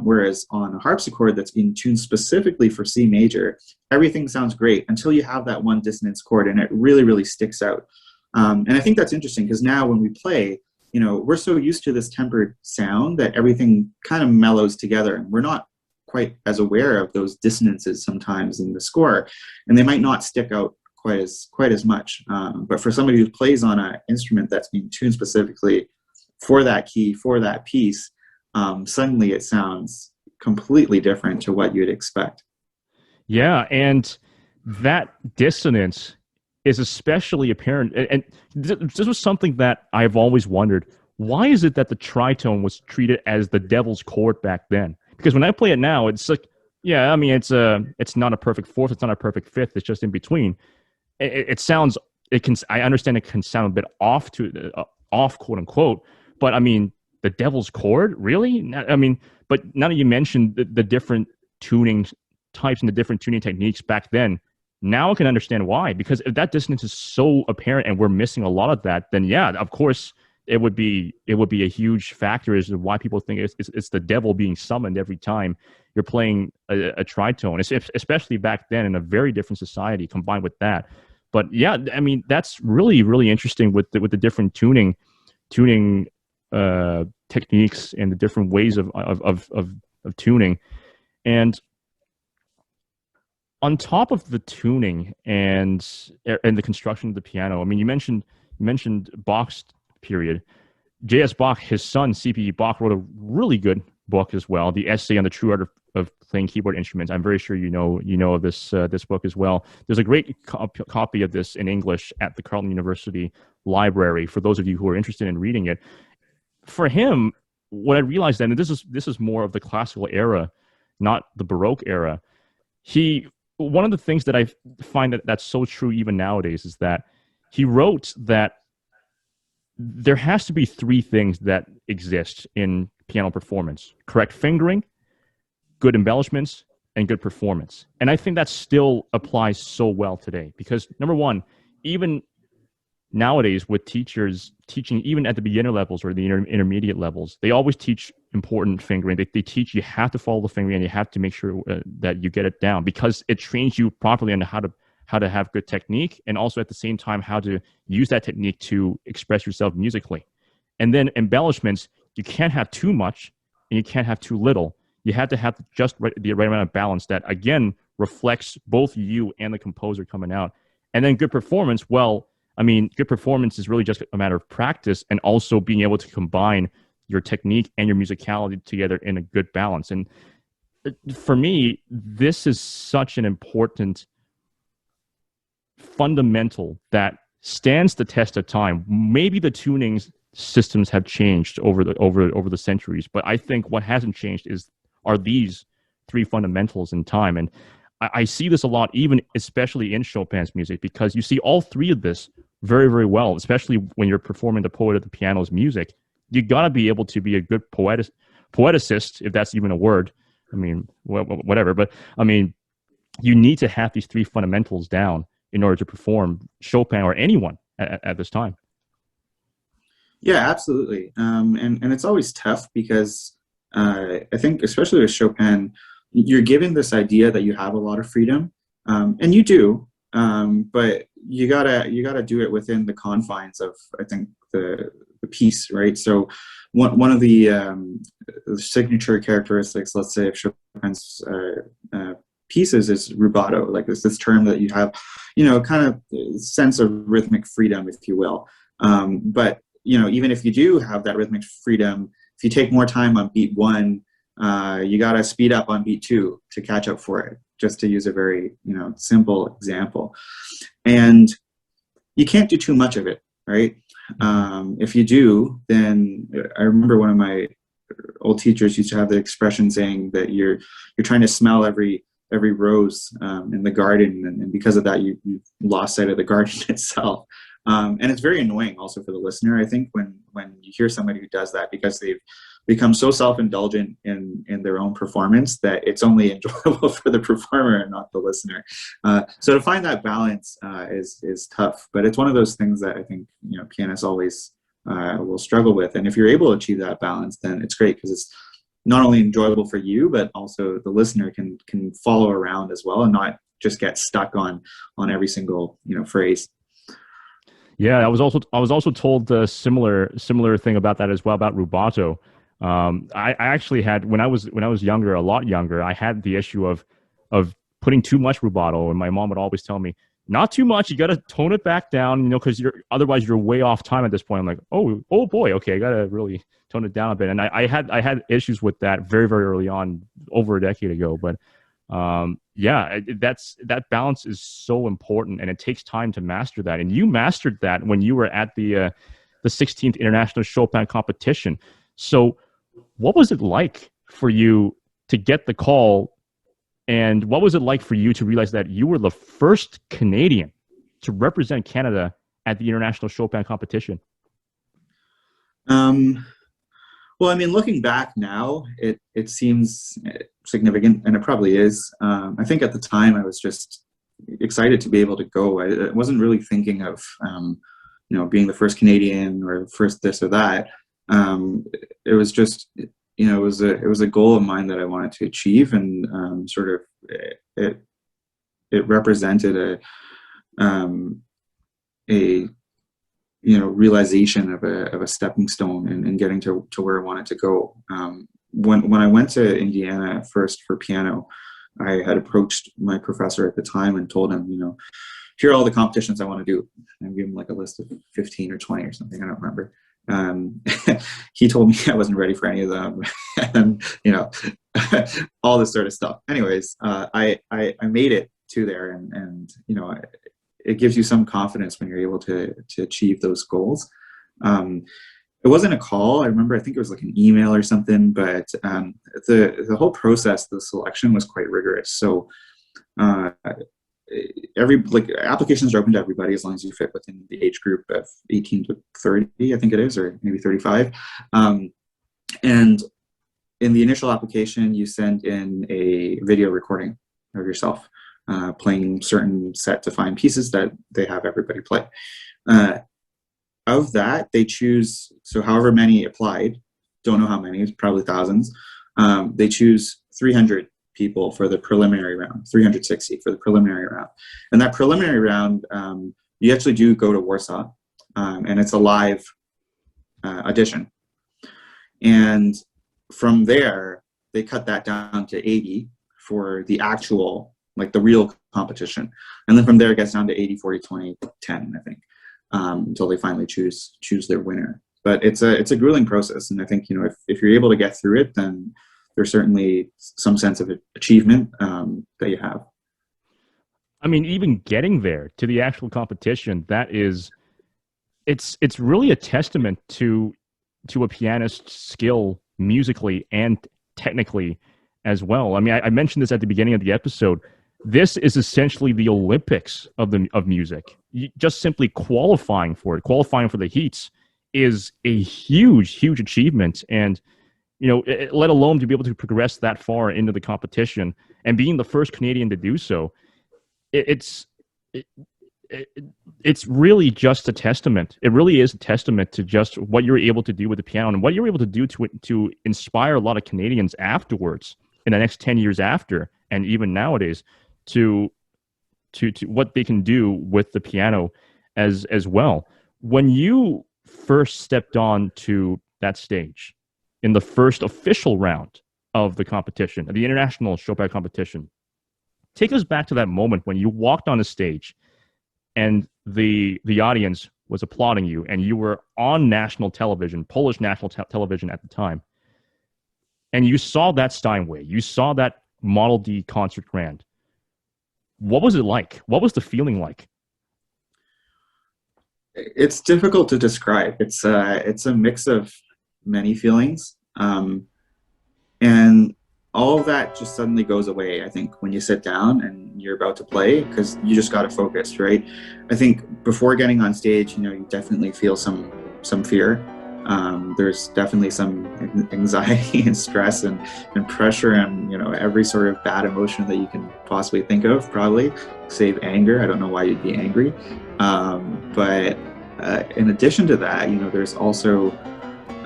Whereas on a harpsichord that's being tuned specifically for C major, everything sounds great until you have that one dissonance chord, and it really, really sticks out. And I think that's interesting because now when we play, we're so used to this tempered sound that everything kind of mellows together, and we're not quite as aware of those dissonances sometimes in the score, and they might not stick out quite as much. But for somebody who plays on an instrument that's being tuned specifically for that key, for that piece, suddenly it sounds completely different to what you'd expect. Yeah, and that dissonance is especially apparent. And this was something that I've always wondered. Why is it that the tritone was treated as the devil's chord back then? Because when I play it now, it's like, yeah, I mean, it's not a perfect fourth, it's not a perfect fifth, it's just in between. It sounds, I understand it can sound a bit off off, quote unquote, but I mean, the devil's chord, really? I mean, but now that you mentioned the different tuning types and the different tuning techniques back then, now I can understand why. Because if that dissonance is so apparent and we're missing a lot of that, then yeah, of course, it would be a huge factor as to why people think it's the devil being summoned every time you're playing a tritone, especially back then in a very different society combined with that. But yeah, I mean, that's really, really interesting with the different tuning techniques and the different ways of tuning. And on top of the tuning and the construction of the piano, I mean, you mentioned Bach's period. J.S. Bach, his son, C.P. Bach, wrote a really good book as well, The Essay on the True Art of Playing Keyboard Instruments. I'm very sure you know of this book as well. There's a great copy of this in English at the Carleton University Library for those of you who are interested in reading it. For him, what I realized then, and this is more of the classical era, not the Baroque era. One of the things that I find that's so true even nowadays is that he wrote that there has to be three things that exist in piano performance: correct fingering, good embellishments, and good performance. And I think that still applies so well today because, number one, even nowadays with teachers teaching even at the beginner levels or the intermediate levels, they always teach important fingering. They teach you have to follow the fingering and you have to make sure that you get it down because it trains you properly on how to have good technique, and also at the same time how to use that technique to express yourself musically. And then embellishments, you can't have too much and you can't have too little. You have to have just the right amount of balance that, again, reflects both you and the composer coming out. And then good performance, well, I mean, good performance is really just a matter of practice and also being able to combine your technique and your musicality together in a good balance. And for me, this is such an important fundamental that stands the test of time. Maybe the tuning systems have changed over the centuries, but I think what hasn't changed are these three fundamentals in time. And I see this a lot, especially in Chopin's music, because you see all three of this very, very well, especially when you're performing the poet at the piano's music. You got to be able to be a good poeticist, if that's even a word. I mean, whatever. But I mean, you need to have these three fundamentals down in order to perform Chopin or anyone at this time. Yeah, absolutely. And it's always tough because I think, especially with Chopin, you're given this idea that you have a lot of freedom, and you do, but you gotta do it within the confines of, I think, the piece, right? So one of the signature characteristics, let's say, of Chopin's pieces is rubato, like this term that you have, kind of sense of rhythmic freedom, if you will. But even if you do have that rhythmic freedom, if you take more time on beat one, you got to speed up on beat two to catch up for it, just to use a very, simple example. And you can't do too much of it, right? If you do, then I remember one of my old teachers used to have the expression saying that you're trying to smell every rose in the garden, and because of that, you've lost sight of the garden itself. And it's very annoying also for the listener, I think, when you hear somebody who does that, because they've become so self-indulgent in their own performance that it's only enjoyable for the performer and not the listener. So to find that balance is tough, but it's one of those things that I think pianists always will struggle with. And if you're able to achieve that balance, then it's great, because it's not only enjoyable for you, but also the listener can follow around as well and not just get stuck on every single, phrase. Yeah, I was also told a similar thing about that as well, about rubato. I actually had, when I was younger, a lot younger, I had the issue of putting too much rubato, and my mom would always tell me, not too much. You got to tone it back down, because otherwise you're way off time at this point. I'm like, oh boy, okay, I got to really tone it down a bit. And I had issues with that very, very early on, over a decade ago. But that balance is so important, and it takes time to master that. And you mastered that when you were at the 16th International Chopin Competition. So what was it like for you to get the call? And what was it like for you to realize that you were the first Canadian to represent Canada at the International Chopin Competition? Well, I mean, looking back now, it seems significant, and it probably is. I think at the time I was just excited to be able to go. I wasn't really thinking of, being the first Canadian or the first this or that. It was just, it was a goal of mine that I wanted to achieve, and it represented a realization of a stepping stone and getting to where I wanted to go. When I went to Indiana first for piano, I had approached my professor at the time and told him, here are all the competitions I want to do. And I gave him like a list of 15 or 20 or something, I don't remember. He told me I wasn't ready for any of them, and all this sort of stuff. Anyways, I made it to there, and it gives you some confidence when you're able to achieve those goals. It wasn't a call. I remember, I think it was like an email or something, but the whole process, the selection was quite rigorous. So applications are open to everybody as long as you fit within the age group of 18 to 30, I think it is, or maybe 35. And in the initial application, you send in a video recording of yourself playing certain set defined pieces that they have everybody play. Of that, they choose, so however many applied, don't know how many, it's probably thousands. They choose 300 people for the preliminary round, 360 for the preliminary round. And that preliminary round, you actually do go to Warsaw, and it's a live audition. And from there, they cut that down to 80 for the actual, like the real competition. And then from there, it gets down to 80, 40, 20, 10, I think, until they finally choose their winner. But it's a grueling process. And I think, if you're able to get through it, then there's certainly some sense of achievement that you have. I mean, even getting there to the actual competition, it's really a testament to a pianist's skill musically and technically as well. I mean, I mentioned this at the beginning of the episode. This is essentially the Olympics of music. Just simply qualifying for the heats is a huge achievement. And let alone to be able to progress that far into the competition and being the first Canadian to do so, it's really just a testament. It really is a testament to just what you're able to do with the piano and what you're able to do to inspire a lot of Canadians afterwards, in the next 10 years after, and even nowadays, to what they can do with the piano as well. When you first stepped on to that stage in the first official round of the competition, the International Chopin Competition, take us back to that moment when you walked on the stage and the audience was applauding you, and you were on national television, Polish national television at the time, and you saw that Steinway, you saw that Model D concert grand. What was it like? What was the feeling like? It's difficult to describe. It's a mix of many feelings, and all of that just suddenly goes away, I think, when you sit down and you're about to play, because you just got to focus, right? I think before getting on stage, you definitely feel some fear. There's definitely some anxiety and stress and pressure and every sort of bad emotion that you can possibly think of, probably save anger. I don't know why you'd be angry, but in addition to that, there's also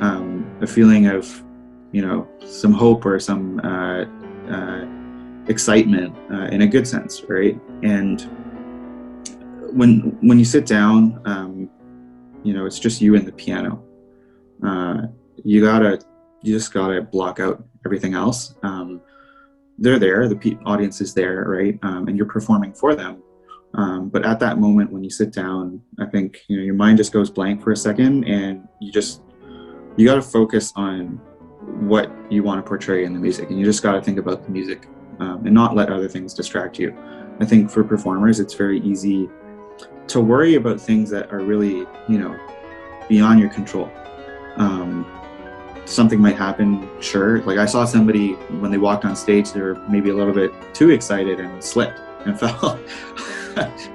a feeling of some hope or some excitement in a good sense, right? And when you sit down, it's just you and the piano. You just gotta block out everything else. They're there, the audience is there, right? And you're performing for them. But at that moment when you sit down, I think your mind just goes blank for a second, and you got to focus on what you want to portray in the music, and you just got to think about the music and not let other things distract you. I think for performers, it's very easy to worry about things that are really, beyond your control. Something might happen, sure. Like I saw somebody when they walked on stage, they were maybe a little bit too excited and slipped and fell.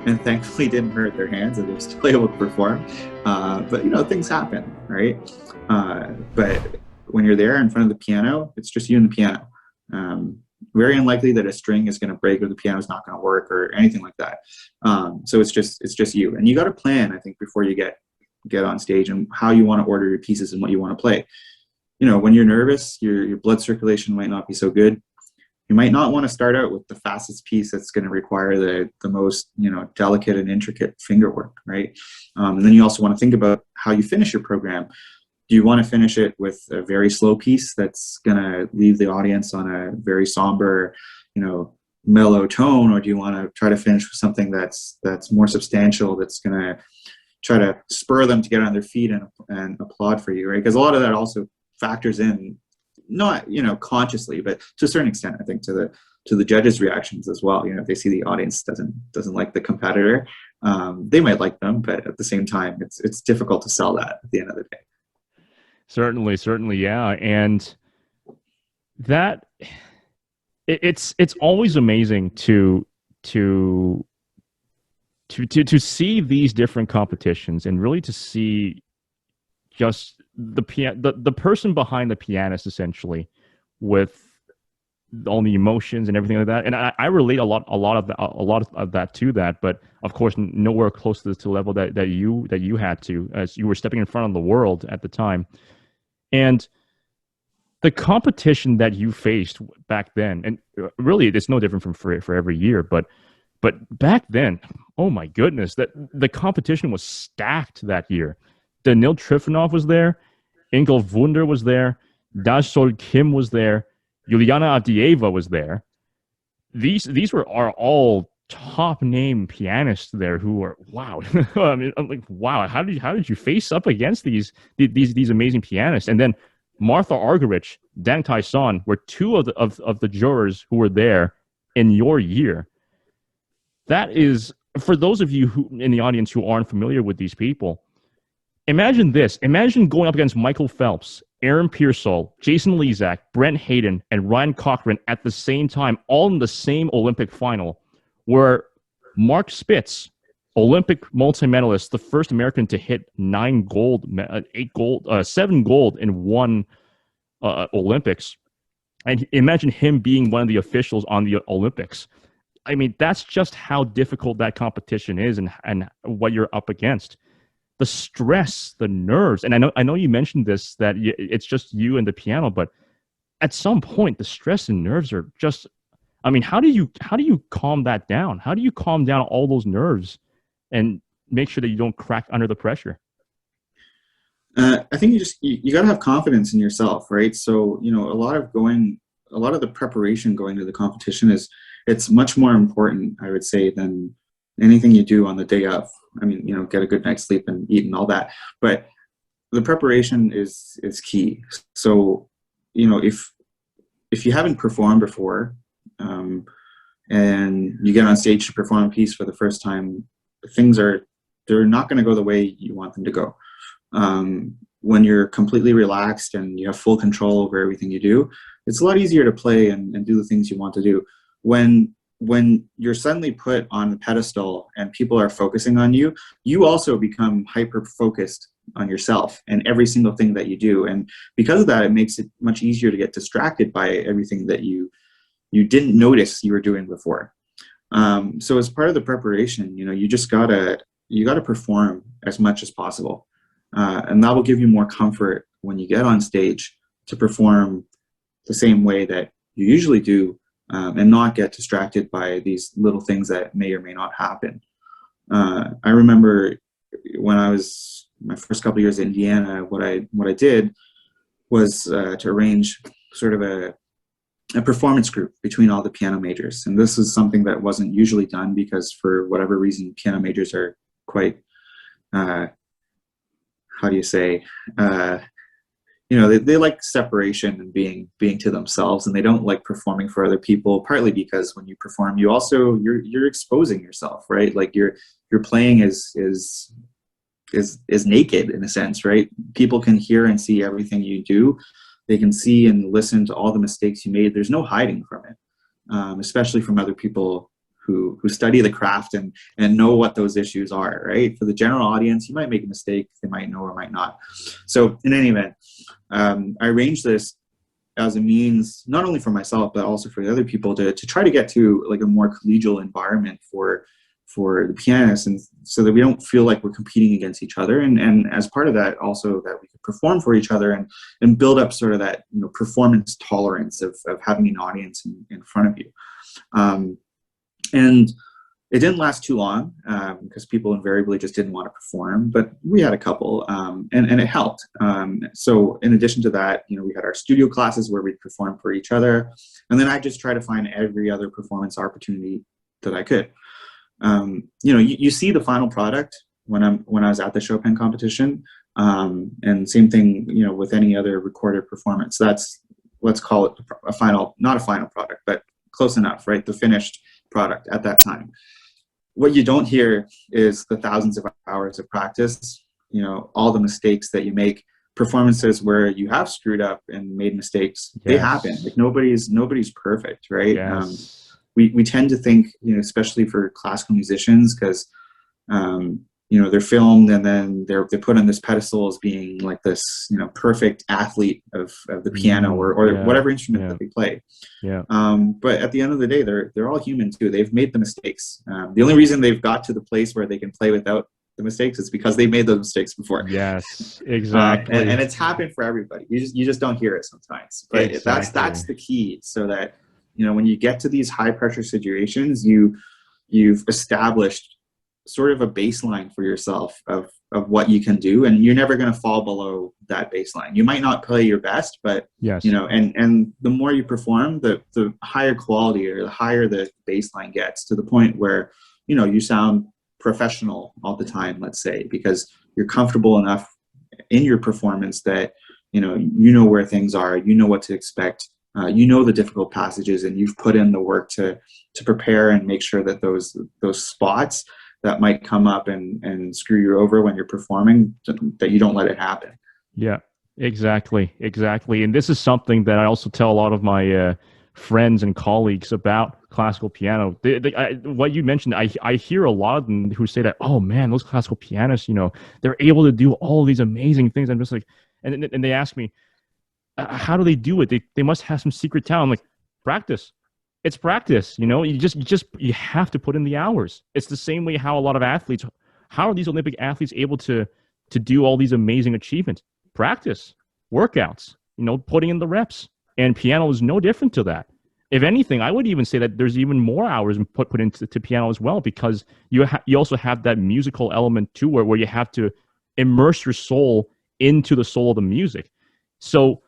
And thankfully didn't hurt their hands, and they were still able to perform. But things happen, right? But when you're there in front of the piano, it's just you and the piano. Very unlikely that a string is going to break or the piano is not going to work or anything like that. So it's just you, and you got to plan, I think, before you get on stage, and how you want to order your pieces and what you want to play. When you're nervous, your blood circulation might not be so good. You might not want to start out with the fastest piece that's going to require the most, delicate and intricate finger work, right? And then you also want to think about how you finish your program. Do you want to finish it with a very slow piece that's going to leave the audience on a very somber, mellow tone, or do you want to try to finish with something that's more substantial, that's going to try to spur them to get on their feet and applaud for you, right? Because a lot of that also factors in, not consciously, but to a certain extent, I think, to the judges' reactions as well. If they see the audience doesn't like the competitor, they might like them, but at the same time, it's difficult to sell that at the end of the day. Certainly, yeah, and that it's always amazing to see these different competitions, and really to see just the person behind the pianist, essentially, with all the emotions and everything like that. And I relate a lot of that to that, but of course nowhere close to the level that you had to, as you were stepping in front of the world at the time. And the competition that you faced back then, and really it's no different for every year, but back then, oh my goodness, that the competition was stacked that year. Danil Trifonov was there, Ingo Wunder was there, Dashol Kim was there, Yuliana Avdieva was there. These are all top name pianists there who were, wow. I mean, I'm like, wow, how did you face up against these amazing pianists? And then Martha Argerich, Dang Tai Son were two of the jurors who were there in your year. That is, for those of you who in the audience who aren't familiar with these people, imagine this. Imagine going up against Michael Phelps, Aaron Pearsall, Jason Lezak, Brent Hayden, and Ryan Cochran at the same time, all in the same Olympic final, where Mark Spitz, Olympic multi-medalist, the first American to hit 7 gold in one Olympics. And imagine him being one of the officials on the Olympics. I mean, that's just how difficult that competition is, and what you're up against. The stress, the nerves, and I know you mentioned this, that it's just you and the piano, but at some point the stress and nerves are just, I mean, how do you calm that down? How do you calm down all those nerves and make sure that you don't crack under the pressure? I think you got to have confidence in yourself, right? So, a lot of the preparation going to the competition it's much more important, I would say, than anything you do on the day of. I mean, get a good night's sleep and eat and all that, but the preparation is key. So, if you haven't performed before, and you get on stage to perform a piece for the first time, they're not going to go the way you want them to go. When you're completely relaxed and you have full control over everything you do, it's a lot easier to play and do the things you want to do. When you're suddenly put on the pedestal and people are focusing on you, you also become hyper-focused on yourself and every single thing that you do. And because of that, it makes it much easier to get distracted by everything that you didn't notice you were doing before. So as part of the preparation, you just gotta perform as much as possible. And that will give you more comfort when you get on stage to perform the same way that you usually do, and not get distracted by these little things that may or may not happen. I remember when I was my first couple of years in Indiana, what I did was to arrange sort of a performance group between all the piano majors. And this is something that wasn't usually done because for whatever reason, piano majors are quite, how do you say, they like separation and being to themselves, and they don't like performing for other people, partly because when you perform, you're exposing yourself, right? Like your playing is naked in a sense, right? People can hear and see everything you do. They can see and listen to all the mistakes you made. There's no hiding from it, especially from other people who study the craft and know what those issues are, right? For the general audience, you might make a mistake. They might know or might not. So in any event, I arranged this as a means, not only for myself, but also for the other people to try to get to like a more collegial environment for the pianists, and so that we don't feel like we're competing against each other, and as part of that also that we could perform for each other and build up sort of that performance tolerance of having an audience in front of you. And it didn't last too long because people invariably just didn't want to perform, but we had a couple, and it helped. So in addition to that, we had our studio classes where we'd perform for each other, and then I just try to find every other performance opportunity that I could. You see the final product when I was at the Chopin competition, and same thing, with any other recorded performance. That's, let's call it a final, not a final product, but close enough, right? The finished product at that time. What you don't hear is the thousands of hours of practice, all the mistakes that you make, performances where you have screwed up and made mistakes. Yes. They happen. Like nobody's perfect, right? Yes. We tend to think, especially for classical musicians, because they're filmed and then they're put on this pedestal as being like this, perfect athlete of the piano or whatever instrument that they play. Yeah. But at the end of the day, they're all human too. They've made the mistakes. The only reason they've got to the place where they can play without the mistakes is because they made those mistakes before. Yes, exactly. And it's happened for everybody. You just don't hear it sometimes. But exactly. That's the key, so that when you get to these high pressure situations, you've established sort of a baseline for yourself of what you can do, and you're never going to fall below that baseline. You might not play your best, but yes, and the more you perform, the higher quality or the higher the baseline gets, to the point where you sound professional all the time, let's say, because you're comfortable enough in your performance that you know where things are, what to expect. The difficult passages, and you've put in the work to prepare and make sure that those spots that might come up and screw you over when you're performing, that you don't let it happen. Yeah, exactly. And this is something that I also tell a lot of my friends and colleagues about classical piano. What you mentioned, I hear a lot of them who say that, oh man, those classical pianists, they're able to do all these amazing things. I'm just like, and they ask me, how do they do it? They must have some secret talent. I'm like, practice. It's practice. You have to put in the hours. It's the same way how a lot of athletes, how are these Olympic athletes able to do all these amazing achievements? Practice, workouts, putting in the reps. And piano is no different to that. If anything, I would even say that there's even more hours put into piano as well, because you also have that musical element too, where you have to immerse your soul into the soul of the music. So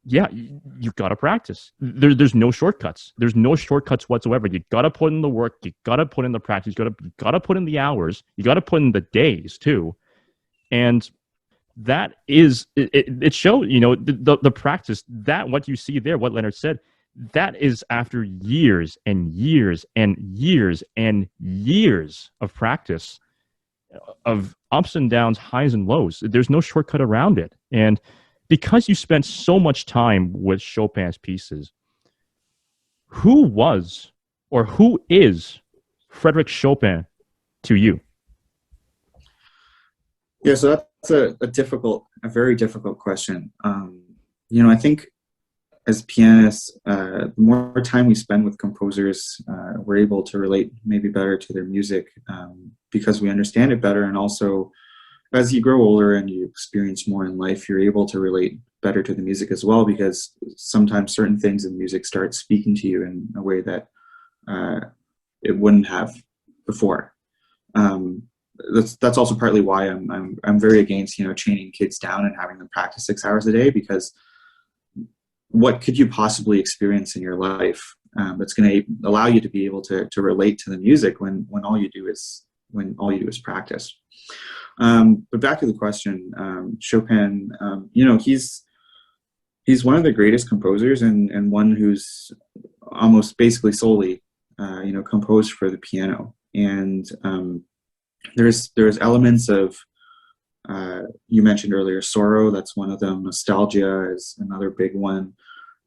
yeah, you've got to practice. There's no shortcuts. There's no shortcuts whatsoever. You got to put in the work. You got to put in the practice. You got to put in the hours. You got to put in the days too. And that is, it shows, the practice, that what you see there, what Leonard said, that is after years and years and years and years of practice, of ups and downs, highs and lows. There's no shortcut around it. And because you spent so much time with Chopin's pieces, who was or who is Frederick Chopin to you? Yeah, so that's a very difficult question. I think as pianists, the more time we spend with composers, we're able to relate maybe better to their music because we understand it better. And also, as you grow older and you experience more in life, you're able to relate better to the music as well, because sometimes certain things in music start speaking to you in a way that it wouldn't have before. That's also partly why I'm very against, you know, chaining kids down and having them practice 6 hours a day, because what could you possibly experience in your life that's going to allow you to be able to relate to the music when all you do is practice. But back to the question, Chopin, you know, he's one of the greatest composers, and one who's almost basically solely, you know, composed for the piano. And there's elements of, you mentioned earlier, sorrow. That's one of them. Nostalgia is another big one.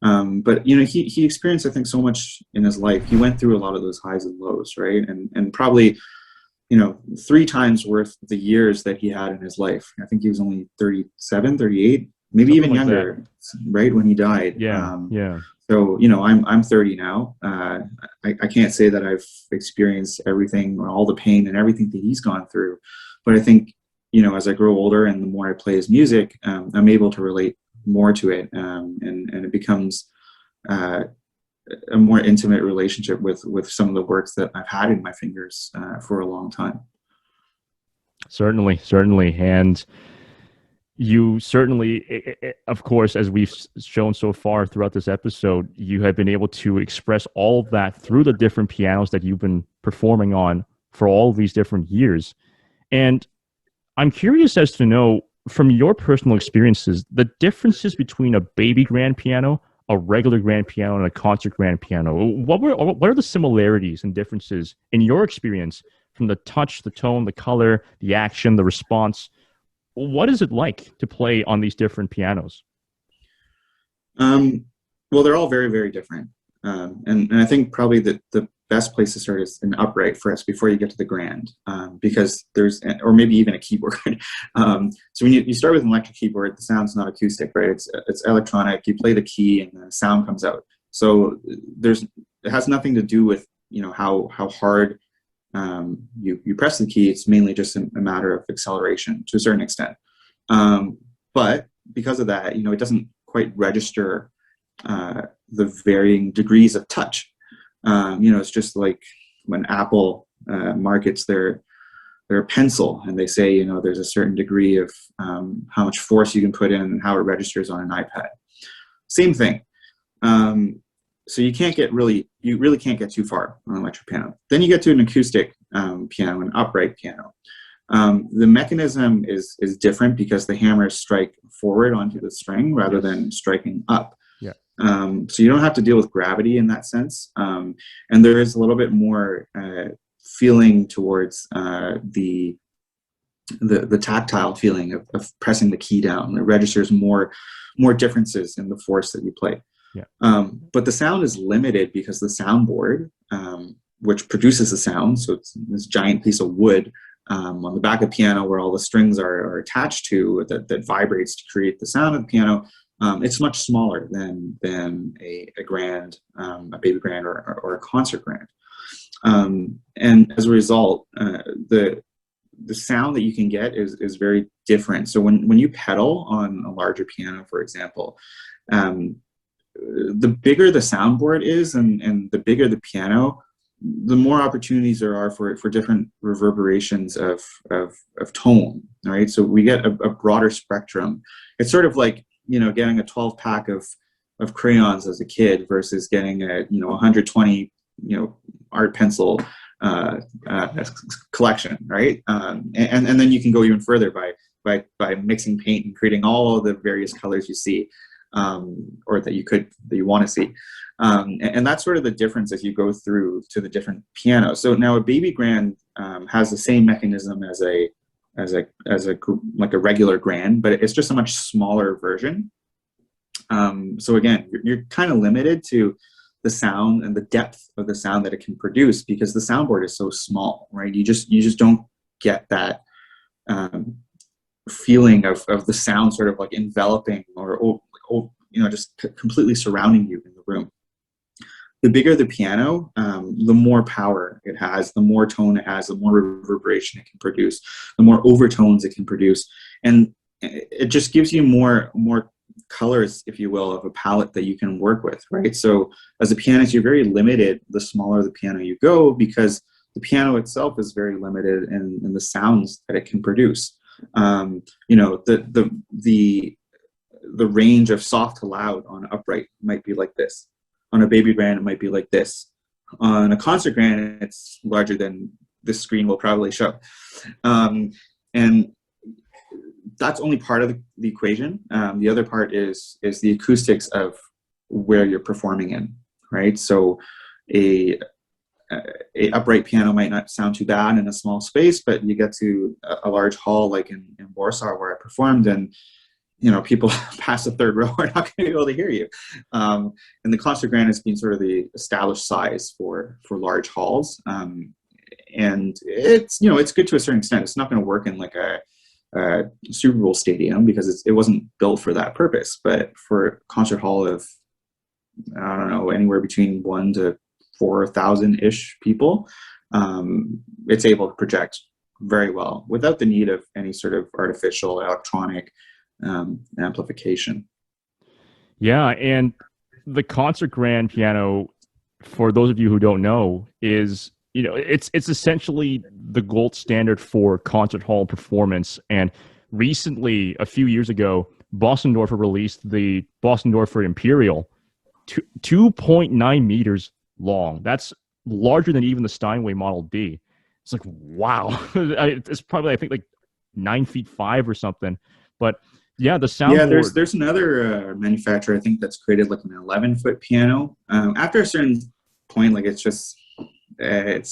But you know, he experienced, I think, so much in his life. He went through a lot of those highs and lows, right? And probably, you know, 3 times worth the years that he had in his life. I think he was only 37, 38, maybe Something even like younger, that. right, when he died. Yeah. So, you know, I'm 30 now. I can't say that I've experienced everything or all the pain and everything that he's gone through. But I think, you know, as I grow older and the more I play his music, I'm able to relate more to it. And it becomes a more intimate relationship with some of the works that I've had in my fingers for a long time. Certainly. And you certainly, of course, as we've shown so far throughout this episode, you have been able to express all of that through the different pianos that you've been performing on for all of these different years. And I'm curious as to know, from your personal experiences, the differences between a baby grand piano, a regular grand piano, and a concert grand piano. What are the similarities and differences in your experience from the touch, the tone, the color, the action, the response? What is it like to play on these different pianos? Well, they're all very, very different. And I think probably the best place to start is an upright first before you get to the grand, because or maybe even a keyboard. So when you start with an electric keyboard, the sound's not acoustic, right? It's electronic. You play the key and the sound comes out. So it has nothing to do with, you know, how hard you press the key. It's mainly just a matter of acceleration to a certain extent. But because of that, you know, it doesn't quite register the varying degrees of touch. You know, it's just like when Apple markets their pencil, and they say, you know, there's a certain degree of how much force you can put in and how it registers on an iPad. Same thing. So you really can't get too far on an electric piano. Then you get to an acoustic piano, an upright piano. The mechanism is different because the hammers strike forward onto the string rather than striking up. Yeah. So you don't have to deal with gravity in that sense. And there is a little bit more feeling towards the tactile feeling of pressing the key down. It registers more differences in the force that you play. Yeah. But the sound is limited because the soundboard, which produces the sound, so it's this giant piece of wood on the back of the piano where all the strings are attached to, that vibrates to create the sound of the piano. It's much smaller than a grand, a baby grand or a concert grand. And as a result, the sound that you can get is very different. So when you pedal on a larger piano, for example, the bigger the soundboard is and the bigger the piano, the more opportunities there are for different reverberations of tone, right? So we get a broader spectrum. It's sort of like, you know, getting a 12-pack of crayons as a kid versus getting a, you know, 120, you know, art pencil collection, right? And then you can go even further by mixing paint and creating all of the various colors you see, or that you want to see. And that's sort of the difference as you go through to the different pianos. So now a baby grand has the same mechanism as a like a regular grand, but it's just a much smaller version. So again, you're kind of limited to the sound and the depth of the sound that it can produce because the soundboard is so small, right? You just don't get that feeling of the sound sort of like enveloping or you know, just completely surrounding you in the room. The bigger the piano, the more power it has, the more tone it has, the more reverberation it can produce, the more overtones it can produce, and it just gives you more colors, if you will, of a palette that you can work with, right? So as a pianist, you're very limited the smaller the piano you go, because the piano itself is very limited in the sounds that it can produce. You know, the range of soft to loud on upright might be like this. On a baby grand, it might be like this. On a concert grand, it's larger than this screen will probably show. And that's only part of the equation. The other part is the acoustics of where you're performing in, right? So a upright piano might not sound too bad in a small space, but you get to a large hall like in Warsaw where I performed, and you know, people past the third row are not going to be able to hear you. And the concert grand has been sort of the established size for large halls. And it's, you know, it's good to a certain extent. It's not going to work in like a Super Bowl stadium because it wasn't built for that purpose. But for a concert hall of, I don't know, anywhere between 1,000 to 4,000-ish people, it's able to project very well without the need of any sort of artificial electronic amplification. Yeah, and the concert grand piano, for those of you who don't know, is, you know, it's essentially the gold standard for concert hall performance. And recently, a few years ago, Bosendorfer released the Bosendorfer Imperial, 2.9 meters long. That's larger than even the Steinway Model D. It's like, wow. It's probably, I think, like 9'5" or something. But yeah, the soundboard. Yeah, there's another manufacturer, I think, that's created like an 11-foot piano. After a certain point, like it's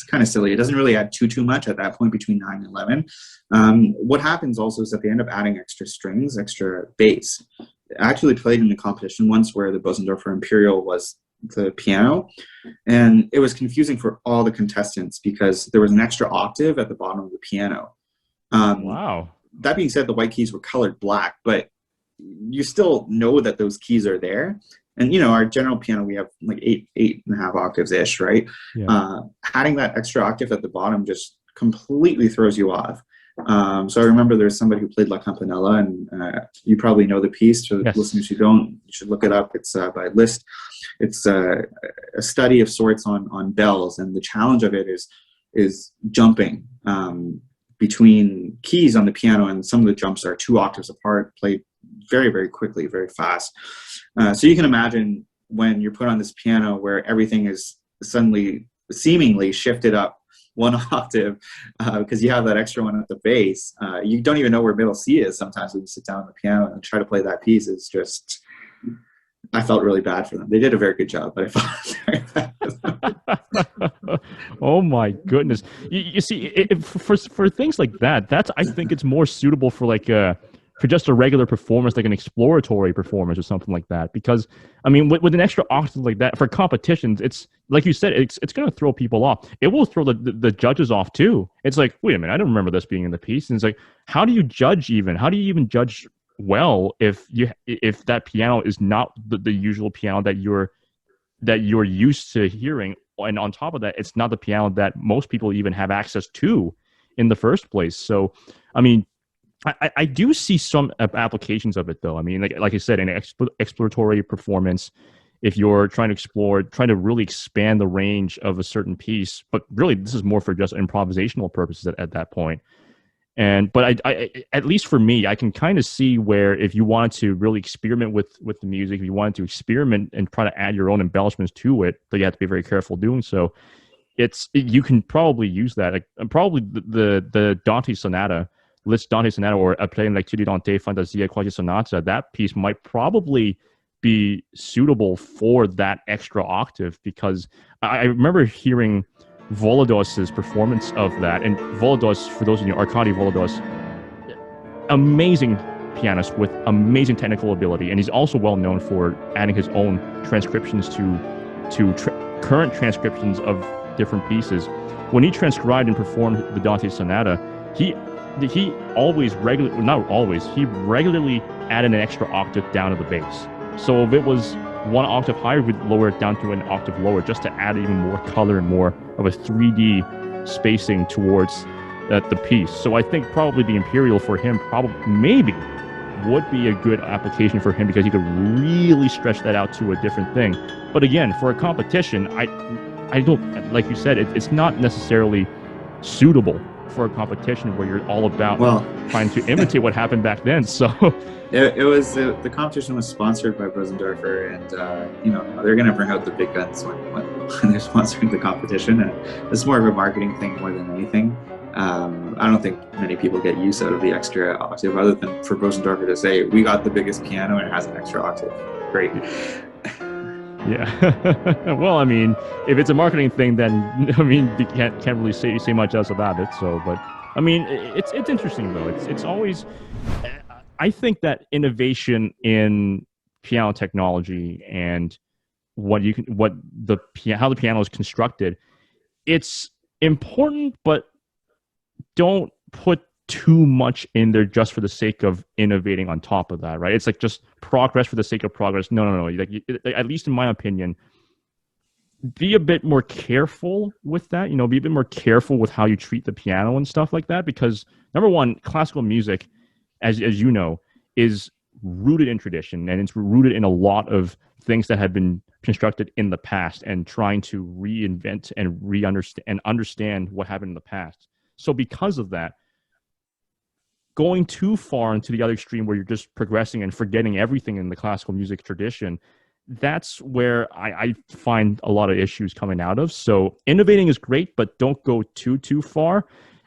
kind of silly. It doesn't really add too much at that point between 9 and 11. What happens also is that they end up adding extra strings, extra bass. I actually played in a competition once where the Bosendorfer Imperial was the piano, and it was confusing for all the contestants because there was an extra octave at the bottom of the piano. Wow. That being said, the white keys were colored black, but you still know that those keys are there. And, you know, our general piano, we have like 8.5 octaves ish, right? Yeah. Adding that extra octave at the bottom just completely throws you off. So I remember there's somebody who played La Campanella, and you probably know the piece. For the listeners who don't, you should look it up. It's by Liszt. It's a study of sorts on bells, and the challenge of it is jumping between keys on the piano, and some of the jumps are 2 octaves apart, played very, very quickly, very fast. So you can imagine when you're put on this piano where everything is suddenly seemingly shifted up 1 octave because you have that extra one at the bass. You don't even know where middle C is sometimes when you sit down on the piano and try to play that piece. It's just, I felt really bad for them. They did a very good job, but I felt very bad for them. Oh my goodness! You see, for things like that, I think it's more suitable for like for just a regular performance, like an exploratory performance or something like that. Because I mean, with an extra octave like that for competitions, it's like you said, it's going to throw people off. It will throw the judges off too. It's like, wait a minute, I don't remember this being in the piece. And it's like, how do you judge even? How do you even judge well if that piano is not the usual piano that you're used to hearing? And on top of that, it's not the piano that most people even have access to in the first place. So, I mean, I do see some applications of it, though. I mean, like I said, in exploratory performance, if you're trying to really expand the range of a certain piece, but really this is more for just improvisational purposes at that point. But I at least for me, I can kind of see where if you wanted to really experiment with the music, if you wanted to experiment and try to add your own embellishments to it, but you have to be very careful doing so. You can probably use that. Like, probably the Dante Sonata, Liszt Dante Sonata, or a play like Tutti Dante Fantasia Quasi Sonata, that piece might probably be suitable for that extra octave, because I remember hearing Volodos's performance of that. And Volodos, for those of you, Arkady Volodos, amazing pianist with amazing technical ability, and he's also well known for adding his own transcriptions to current transcriptions of different pieces. When he transcribed and performed the Dante Sonata, he regularly added an extra octave down to the bass. So if it was 1 octave higher, we'd lower it down to an octave lower, just to add even more color and more of a 3D spacing towards the piece. So I think probably the Imperial for him maybe would be a good application for him because he could really stretch that out to a different thing. But again, for a competition, I don't, like you said, it's not necessarily suitable for a competition where you're all about trying to imitate what happened back then. So it was the competition was sponsored by Bosendorfer, and you know, they're going to bring out the big guns when they're sponsoring the competition, and it's more of a marketing thing more than anything. I don't think many people get use out of the extra octave, other than for Bosendorfer to say, we got the biggest piano and it has an extra octave. Great. Yeah. Well, I mean, if it's a marketing thing, then I mean, you can't really say much else about it. So, but I mean, it's interesting though. It's always, I think that innovation in piano technology and how the piano is constructed, it's important, but don't put too much in there just for the sake of innovating on top of that, right? It's like just progress for the sake of progress. No. Like, at least in my opinion, be a bit more careful with that. You know, be a bit more careful with how you treat the piano and stuff like that. Because number one, classical music, as you know, is rooted in tradition, and it's rooted in a lot of things that have been constructed in the past, and trying to reinvent and understand what happened in the past. So because of that, going too far into the other extreme where you're just progressing and forgetting everything in the classical music tradition, that's where I find a lot of issues coming out of. So innovating is great, but don't go too far.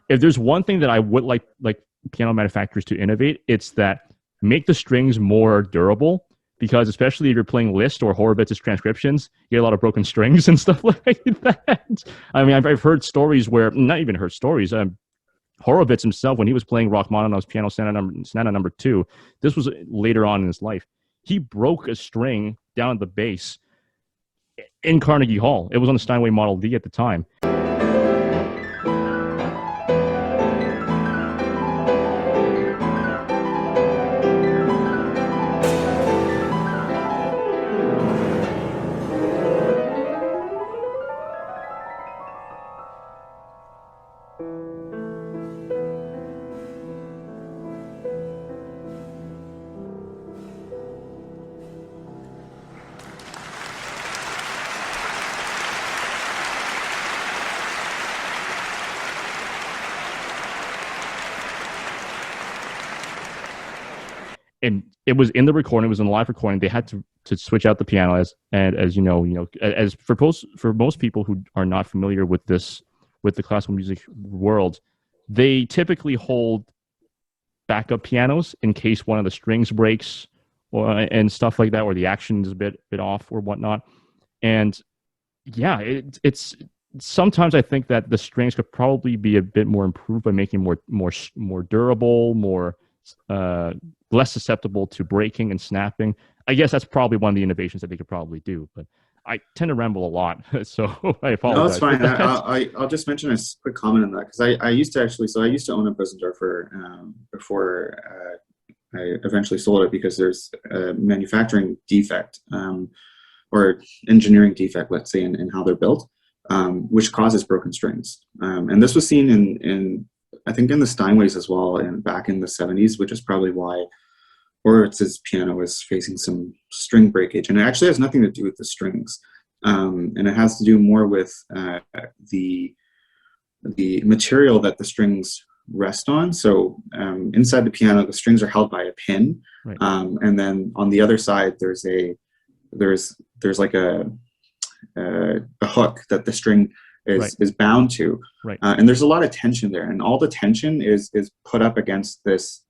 If there's one thing that I would like piano manufacturers to innovate, it's that make the strings more durable, because especially if you're playing Liszt or Horowitz's transcriptions, you get a lot of broken strings and stuff like that. I mean, I've heard stories where, not even heard stories, Horowitz himself, when he was playing Rachmaninoff's Piano Sonata number 2, this was later on in his life, he broke a string down at the bass in Carnegie Hall. It was on the Steinway Model D at the time. And it was in the recording, it was in the live recording. They had to switch out the piano, as you know, as for most people who are not familiar with the classical music world, they typically hold backup pianos in case one of the strings breaks and stuff like that, or the action is a bit off or whatnot. And yeah, it's sometimes I think that the strings could probably be a bit more improved by making more durable, more less susceptible to breaking and snapping. I guess that's probably one of the innovations that they could probably do, but I tend to ramble a lot, so I apologize. No, it's fine. I'll just mention a quick comment on that, because I used to own a Bosendorfer before I eventually sold it, because there's a manufacturing defect or engineering defect, let's say, in how they're built, which causes broken strings. And this was seen in I think in the Steinways as well, and back in the 70s, which is probably why Horowitz's piano was facing some string breakage. And it actually has nothing to do with the strings. And it has to do more with the material that the strings rest on. So inside the piano, the strings are held by a pin. Right. And then on the other side, there's like a hook that the string is bound to. Right. And there's a lot of tension there, and all the tension is put up against this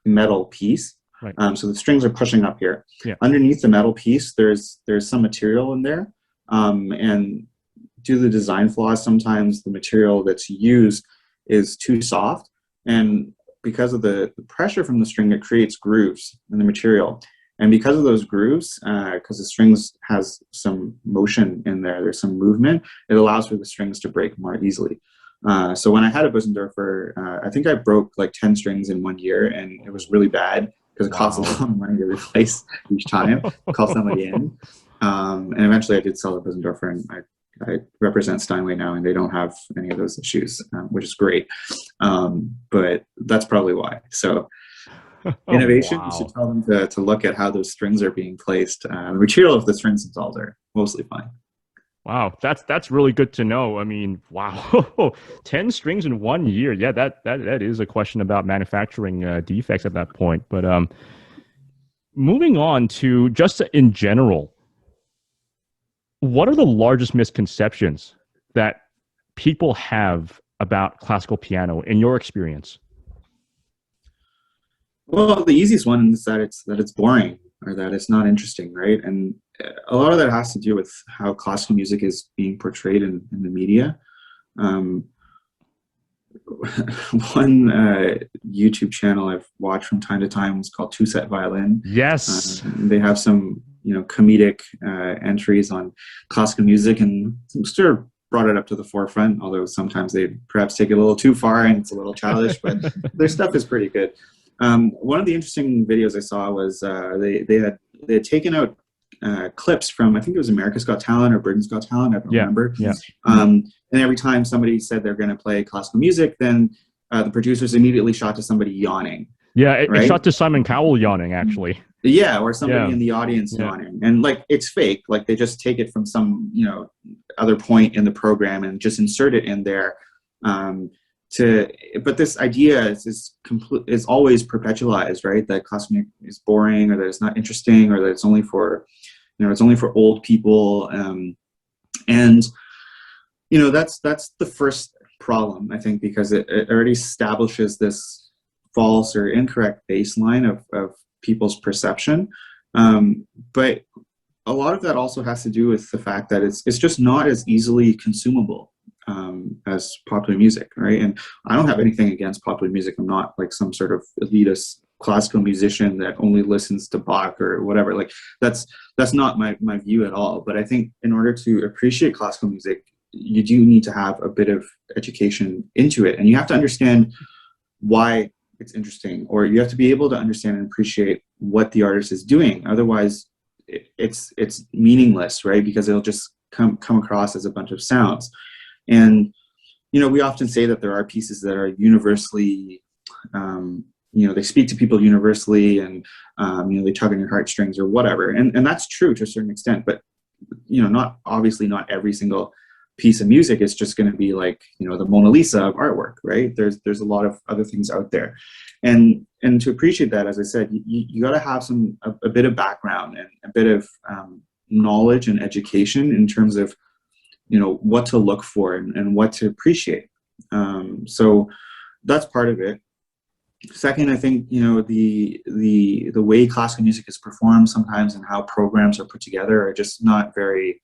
metal piece. Right. So the strings are pushing up here. Yeah. Underneath the metal piece, there's some material in there, and due to the design flaws, sometimes the material that's used is too soft, and because of the pressure from the string, it creates grooves in the material. And because of those grooves, because the strings has some motion in there, there's some movement, it allows for the strings to break more easily. So when I had a Bosendorfer, I think I broke like 10 strings in 1 year, and it was really bad because it costs a lot of money to replace each time, call somebody in. And eventually I did sell a Bosendorfer, and I represent Steinway now, and they don't have any of those issues, which is great. But that's probably why. So Oh, innovation, you should wow. tell them to look at how those strings are being placed. The material of the strings themselves are mostly fine. Wow, that's really good to know. I mean, wow, 10 strings in 1 year. Yeah, that is a question about manufacturing defects at that point. But moving on to just in general, what are the largest misconceptions that people have about classical piano in your experience? Well, the easiest one is that it's boring or that it's not interesting, right? And a lot of that has to do with how classical music is being portrayed in the media. Um, one YouTube channel I've watched from time to time is called Two Set Violin. Yes. They have some, comedic entries on classical music, and sort of brought it up to the forefront. Although sometimes they perhaps take it a little too far and it's a little childish, but their stuff is pretty good. One of the interesting videos I saw was they had taken out clips from, I think it was America's Got Talent or Britain's Got Talent, I don't remember. Yeah. And every time somebody said they're going to play classical music, then the producers immediately shot to somebody yawning. Yeah, it right? shot to Simon Cowell yawning, actually. Yeah, or somebody in the audience Yeah. yawning. And like, it's fake. Like, they just take it from some, other point in the program and just insert it in there. But this idea is always perpetualized, right? That classical music is boring, or that it's not interesting, or that it's only for, it's only for old people. And that's the first problem, I think, because it already establishes this false or incorrect baseline of people's perception. But a lot of that also has to do with the fact that it's just not as easily consumable as popular music, right? And I don't have anything against popular music. I'm not like some sort of elitist classical musician that only listens to Bach or whatever. Like, that's not my view at all. But I think in order to appreciate classical music, you do need to have a bit of education into it, and you have to understand why it's interesting, or you have to be able to understand and appreciate what the artist is doing. Otherwise, it's meaningless, right? Because it'll just come across as a bunch of sounds. And we often say that there are pieces that are universally, they speak to people universally, and they tug on your heartstrings or whatever. And that's true to a certain extent, but not every single piece of music is just going to be like, the Mona Lisa of artwork, right? There's a lot of other things out there. And to appreciate that, as I said, you got to have a bit of background and a bit of knowledge and education in terms of, what to look for and what to appreciate. So that's part of it. Second, I think, the way classical music is performed sometimes and how programs are put together are just not very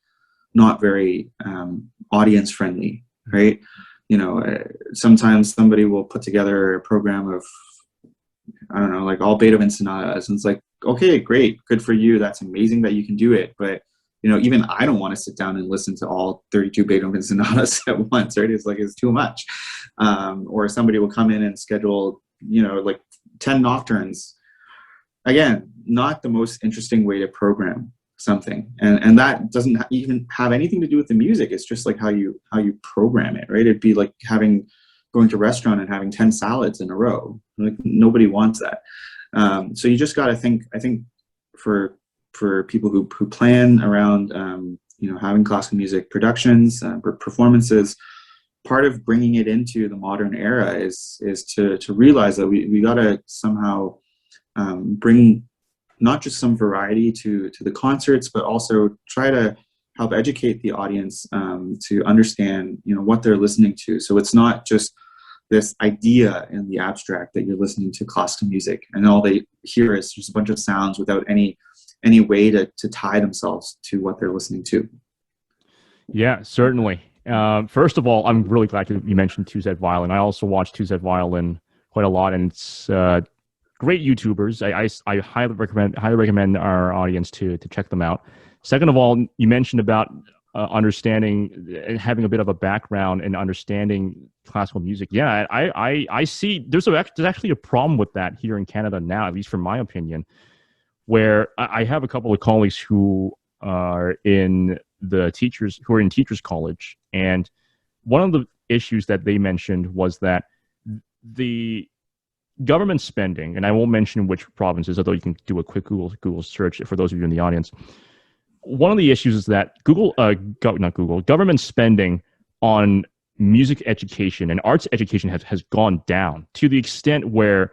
audience friendly, right? Sometimes somebody will put together a program of, I don't know, like all Beethoven sonatas, and it's like, okay, great, good for you, that's amazing that you can do it, but even I don't want to sit down and listen to all 32 Beethoven sonatas at once, right? It's too much. Or somebody will come in and schedule, like 10 nocturnes. Again, not the most interesting way to program something, and that doesn't even have anything to do with the music. It's just like how you program it, right? It'd be like going to a restaurant and having 10 salads in a row. Like, nobody wants that. So you just got to think, I think, for people who plan around having classical music productions, performances, part of bringing it into the modern era is to realize that we got to somehow bring not just some variety to the concerts, but also try to help educate the audience to understand, what they're listening to. So it's not just this idea in the abstract that you're listening to classical music and all they hear is just a bunch of sounds without any way to tie themselves to what they're listening to. Yeah, certainly. First of all, I'm really glad you mentioned Two Set Violin. I also watch Two Set Violin quite a lot, and it's great YouTubers. I highly recommend our audience to check them out. Second of all, you mentioned about understanding and having a bit of a background and understanding classical music. Yeah, I see there's actually a problem with that here in Canada now, at least from my opinion, where I have a couple of colleagues who are in teachers college, and one of the issues that they mentioned was that the government spending, and I won't mention which provinces, although you can do a quick Google search for those of you in the audience. One of the issues is that government spending on music education and arts education has gone down to the extent where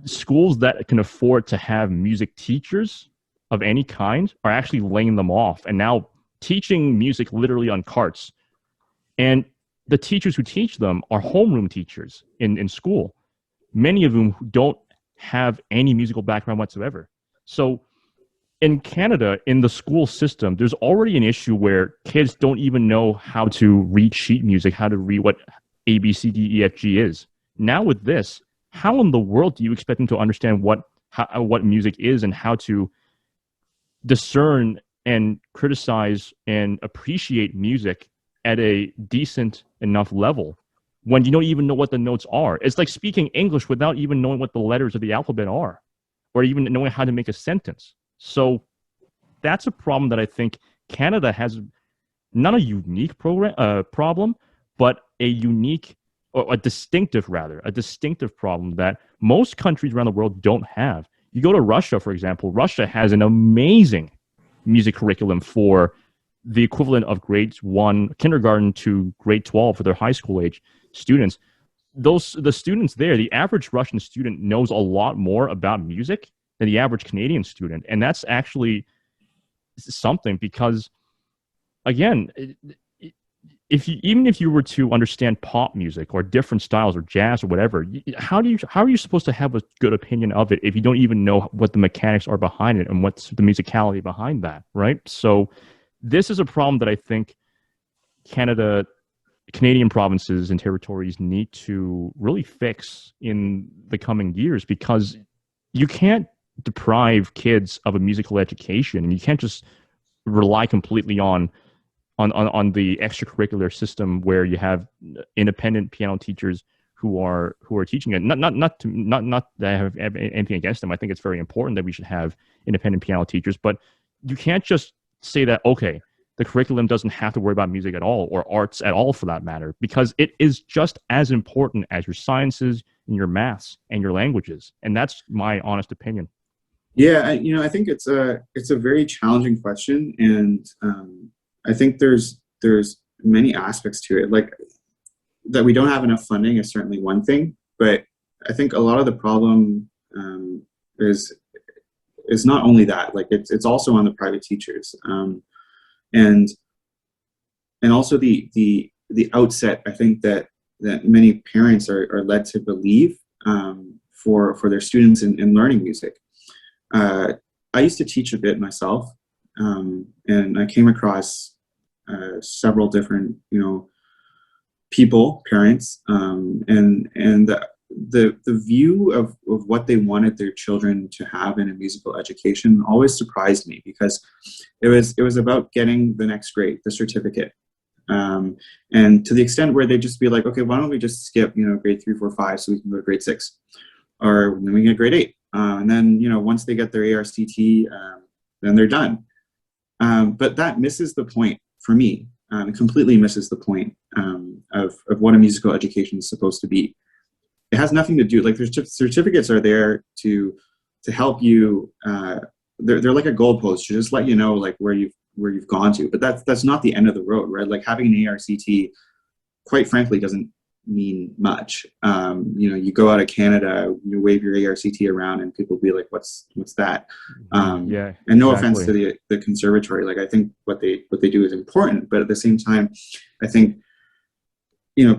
schools that can afford to have music teachers of any kind are actually laying them off and now teaching music literally on carts. And the teachers who teach them are homeroom teachers in school, many of whom don't have any musical background whatsoever. So in Canada, in the school system, there's already an issue where kids don't even know how to read sheet music, how to read what A, B, C, D, E, F, G is. Now with this, how in the world do you expect them to understand what music is and how to discern and criticize and appreciate music at a decent enough level when you don't even know what the notes are? It's like speaking English without even knowing what the letters of the alphabet are, or even knowing how to make a sentence. So that's a problem that I think Canada has, not a unique problem, but a unique, or a distinctive problem that most countries around the world don't have. You go to Russia, for example. Russia has an amazing music curriculum for the equivalent of grades 1, kindergarten to grade 12 for their high school age students. The students there, the average Russian student knows a lot more about music than the average Canadian student. And that's actually something because, again, even if you were to understand pop music or different styles or jazz or whatever, how are you supposed to have a good opinion of it if you don't even know what the mechanics are behind it and what's the musicality behind that, right? So this is a problem that I think Canadian provinces and territories need to really fix in the coming years, because you can't deprive kids of a musical education, and you can't just rely completely on the extracurricular system where you have independent piano teachers who are teaching it. Not that I have anything against them. I think it's very important that we should have independent piano teachers, but you can't just say that, okay, the curriculum doesn't have to worry about music at all, or arts at all for that matter, because it is just as important as your sciences and your maths and your languages. And that's my honest opinion. Yeah, I think it's a very challenging question, and I think there's many aspects to it. Like, that we don't have enough funding is certainly one thing, but I think a lot of the problem is not only that. Like, it's also on the private teachers, and also the outset. I think that many parents are led to believe for their students in learning music. I used to teach a bit myself, and I came across several different, people, parents, and the view of what they wanted their children to have in a musical education always surprised me, because it was about getting the next grade, the certificate, and to the extent where they'd just be like, okay, why don't we just skip, grade 3, 4, 5, so we can go to grade 6, or then we get grade 8. And then, once they get their ARCT, then they're done. But that misses the point for me. It completely misses the point of what a musical education is supposed to be. It has nothing to do, like, their certificates are there to help you. They're like a goalpost to just let you know, like, where you've gone to. But that's not the end of the road, right? Like, having an ARCT, quite frankly, doesn't mean much. You go out of Canada, you wave your ARCT around, and people be like, "What's that?" Yeah. And no exactly. offense to the conservatory, like, I think what they do is important, but at the same time, I think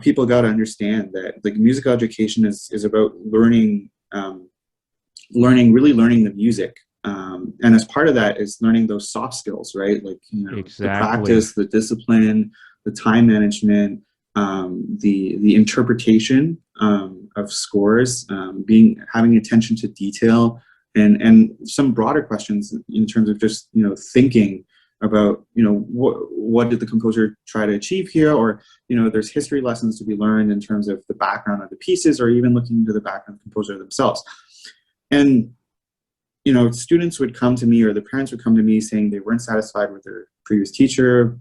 people got to understand that, like, musical education is about learning the music, and as part of that is learning those soft skills, right? Like, Exactly. the practice, the discipline, the time management. The interpretation of scores, having attention to detail, and some broader questions in terms of just thinking about what did the composer try to achieve here, or there's history lessons to be learned in terms of the background of the pieces, or even looking into the background of the composer themselves. And students would come to me, or the parents would come to me saying they weren't satisfied with their previous teacher,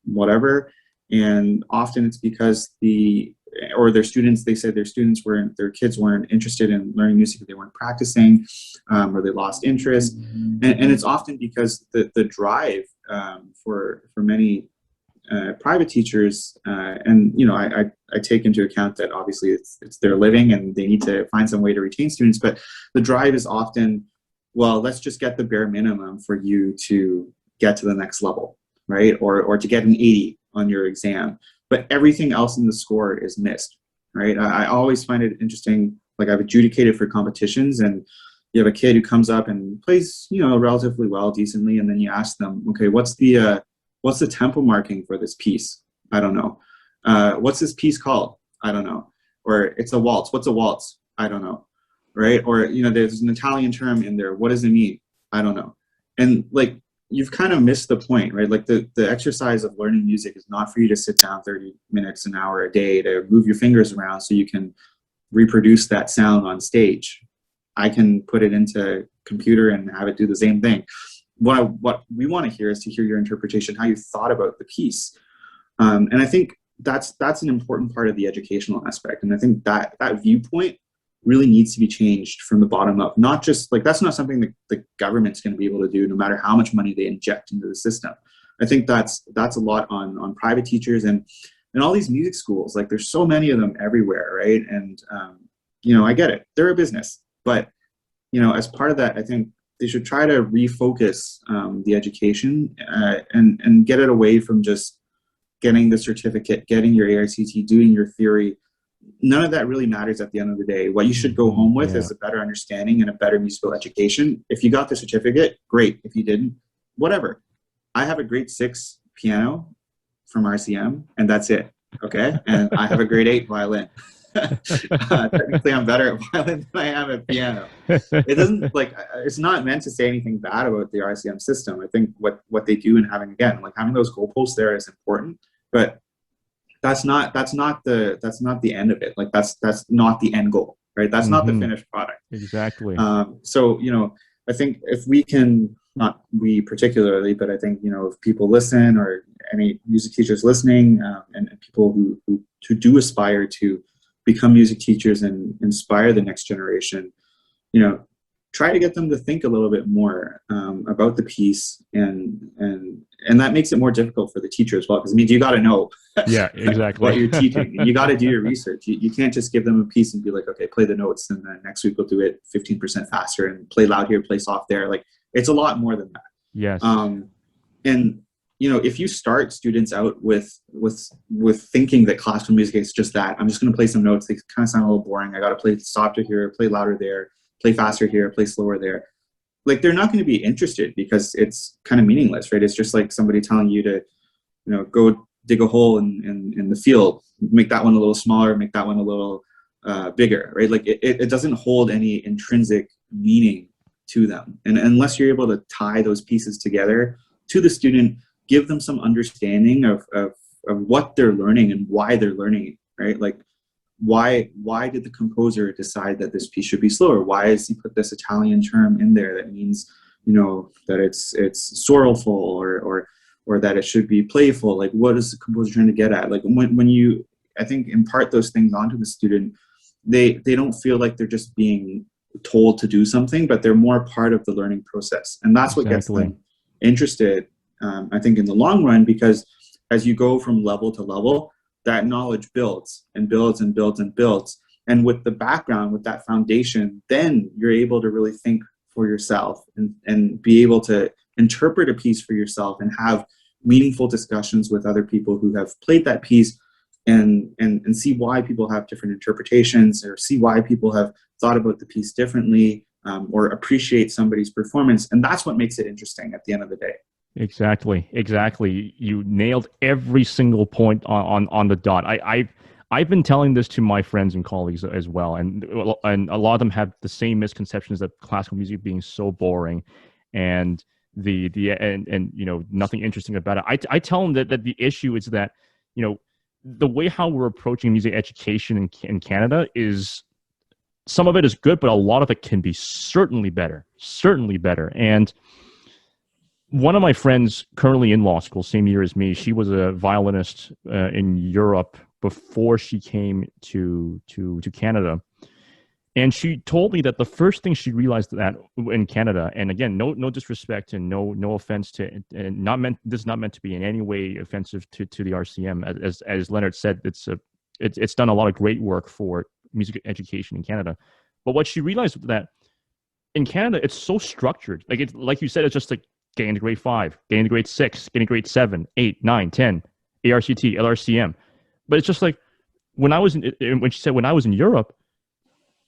whatever. And often it's because or their students, they said their kids weren't interested in learning music, they weren't practicing, or they lost interest. And it's often because the drive for many private teachers, and I take into account that obviously it's their living and they need to find some way to retain students, but the drive is often, well, let's just get the bare minimum for you to get to the next level, right? Or to get an 80 on your exam, but everything else in the score is missed, right? I always find it interesting, like I've adjudicated for competitions, and you have a kid who comes up and plays, relatively well, decently, and then you ask them, okay, what's the tempo marking for this piece? I don't know. What's this piece called? I don't know. Or it's a waltz. What's a waltz? I don't know. Right? Or, there's an Italian term in there. What does it mean? I don't know. And like, you've kind of missed the point, right? Like the exercise of learning music is not for you to sit down 30 minutes, an hour a day to move your fingers around so you can reproduce that sound on stage. I can put it into computer and have it do the same thing. What we want to hear is to hear your interpretation, how you thought about the piece. And I think that's an important part of the educational aspect. And I think that viewpoint really needs to be changed from the bottom up. Not just like, that's not something that the government's going to be able to do no matter how much money they inject into the system. I think that's a lot on private teachers and all these music schools. Like there's so many of them everywhere, right? And, I get it. They're a business. But, as part of that, I think they should try to refocus the education and get it away from just getting the certificate, getting your AICT, doing your theory. None of that really matters at the end of the day. What you should go home with is a better understanding and a better musical education. If you got the certificate, great. If you didn't, whatever. I have a grade 6 piano from RCM, and that's it. Okay? And I have a grade 8 violin. Technically, I'm better at violin than I am at piano. It doesn't it's not meant to say anything bad about the RCM system. I think what they do and having those goalposts there is important, but that's not the end of it. Like that's not the end goal, right? That's not the finished product. Exactly. So I think if we can, not we particularly, but I think if people listen, or any music teachers listening, and people who do aspire to become music teachers and inspire the next generation, try to get them to think a little bit more about the piece, and that makes it more difficult for the teacher as well, because you got to know exactly what you're teaching. You got to do your research. You can't just give them a piece and be like, okay, play the notes, and then next week we'll do it 15% faster, and play loud here, play soft there. Like, it's a lot more than that. Yes. And if you start students out with thinking that classical music is just that, I'm just going to play some notes, they kind of sound a little boring, I got to play softer here, play louder there, play faster here, play slower there. Like, they're not going to be interested, because it's kind of meaningless, right? It's just like somebody telling you to, go dig a hole in the field, make that one a little smaller, make that one a little bigger, right? Like, it doesn't hold any intrinsic meaning to them. And unless you're able to tie those pieces together to the student, give them some understanding of what they're learning and why they're learning it, right? Like, why did the composer decide that this piece should be slower? Why has he put this Italian term in there that means, that it's sorrowful or that it should be playful? Like, what is the composer trying to get at? Like, when you, I think, impart those things onto the student, they don't feel like they're just being told to do something, but they're more part of the learning process. And that's what gets them interested, I think, in the long run, because as you go from level to level, that knowledge builds and builds and builds and builds. And with the background, with that foundation, then you're able to really think for yourself and be able to interpret a piece for yourself and have meaningful discussions with other people who have played that piece, and see why people have different interpretations, or see why people have thought about the piece differently, or appreciate somebody's performance. And that's what makes it interesting at the end of the day. Exactly. You nailed every single point on the dot. I've been telling this to my friends and colleagues as well, and a lot of them have the same misconceptions that classical music being so boring, and nothing interesting about it. I tell them that the issue is that the way how we're approaching music education in Canada is, some of it is good, but a lot of it can be certainly better. And one of my friends currently in law school, same year as me, she was a violinist in Europe before she came to Canada. And she told me that the first thing she realized that in Canada, and again, no disrespect and no offense to, and this is not meant to be in any way offensive to the RCM. As Leonard said, it's done a lot of great work for music education in Canada. But what she realized was that in Canada, it's so structured. Like you said, it's just like getting to grade 5, getting to grade 6, getting to grade 7, 8, 9, 10, ARCT, LRCM. But it's just like when she said when I was in Europe,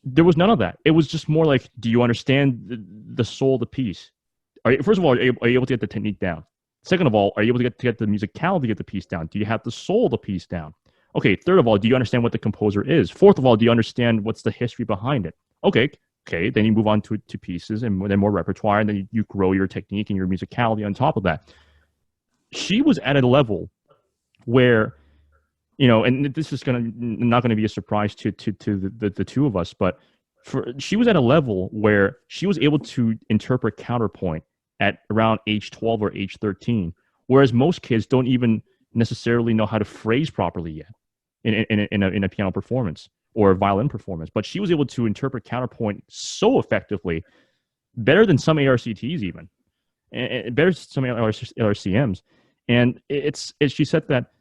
there was none of that. It was just more like, do you understand the soul of the piece? First of all, are you able to get the technique down? Second of all, are you able to get the musicality to get the piece down? Do you have the soul of the piece down? Okay, third of all, do you understand what the composer is? Fourth of all, do you understand what's the history behind it? Okay, then you move on to pieces and then more repertoire, and then you grow your technique and your musicality on top of that. She was at a level where, and this is not going to be a surprise to the two of us, but she was at a level where she was able to interpret counterpoint at around age 12 or age 13, whereas most kids don't even necessarily know how to phrase properly yet in a piano performance or a violin performance. But she was able to interpret counterpoint so effectively, better than some ARCTs even, and better than some LRCMs. And she said that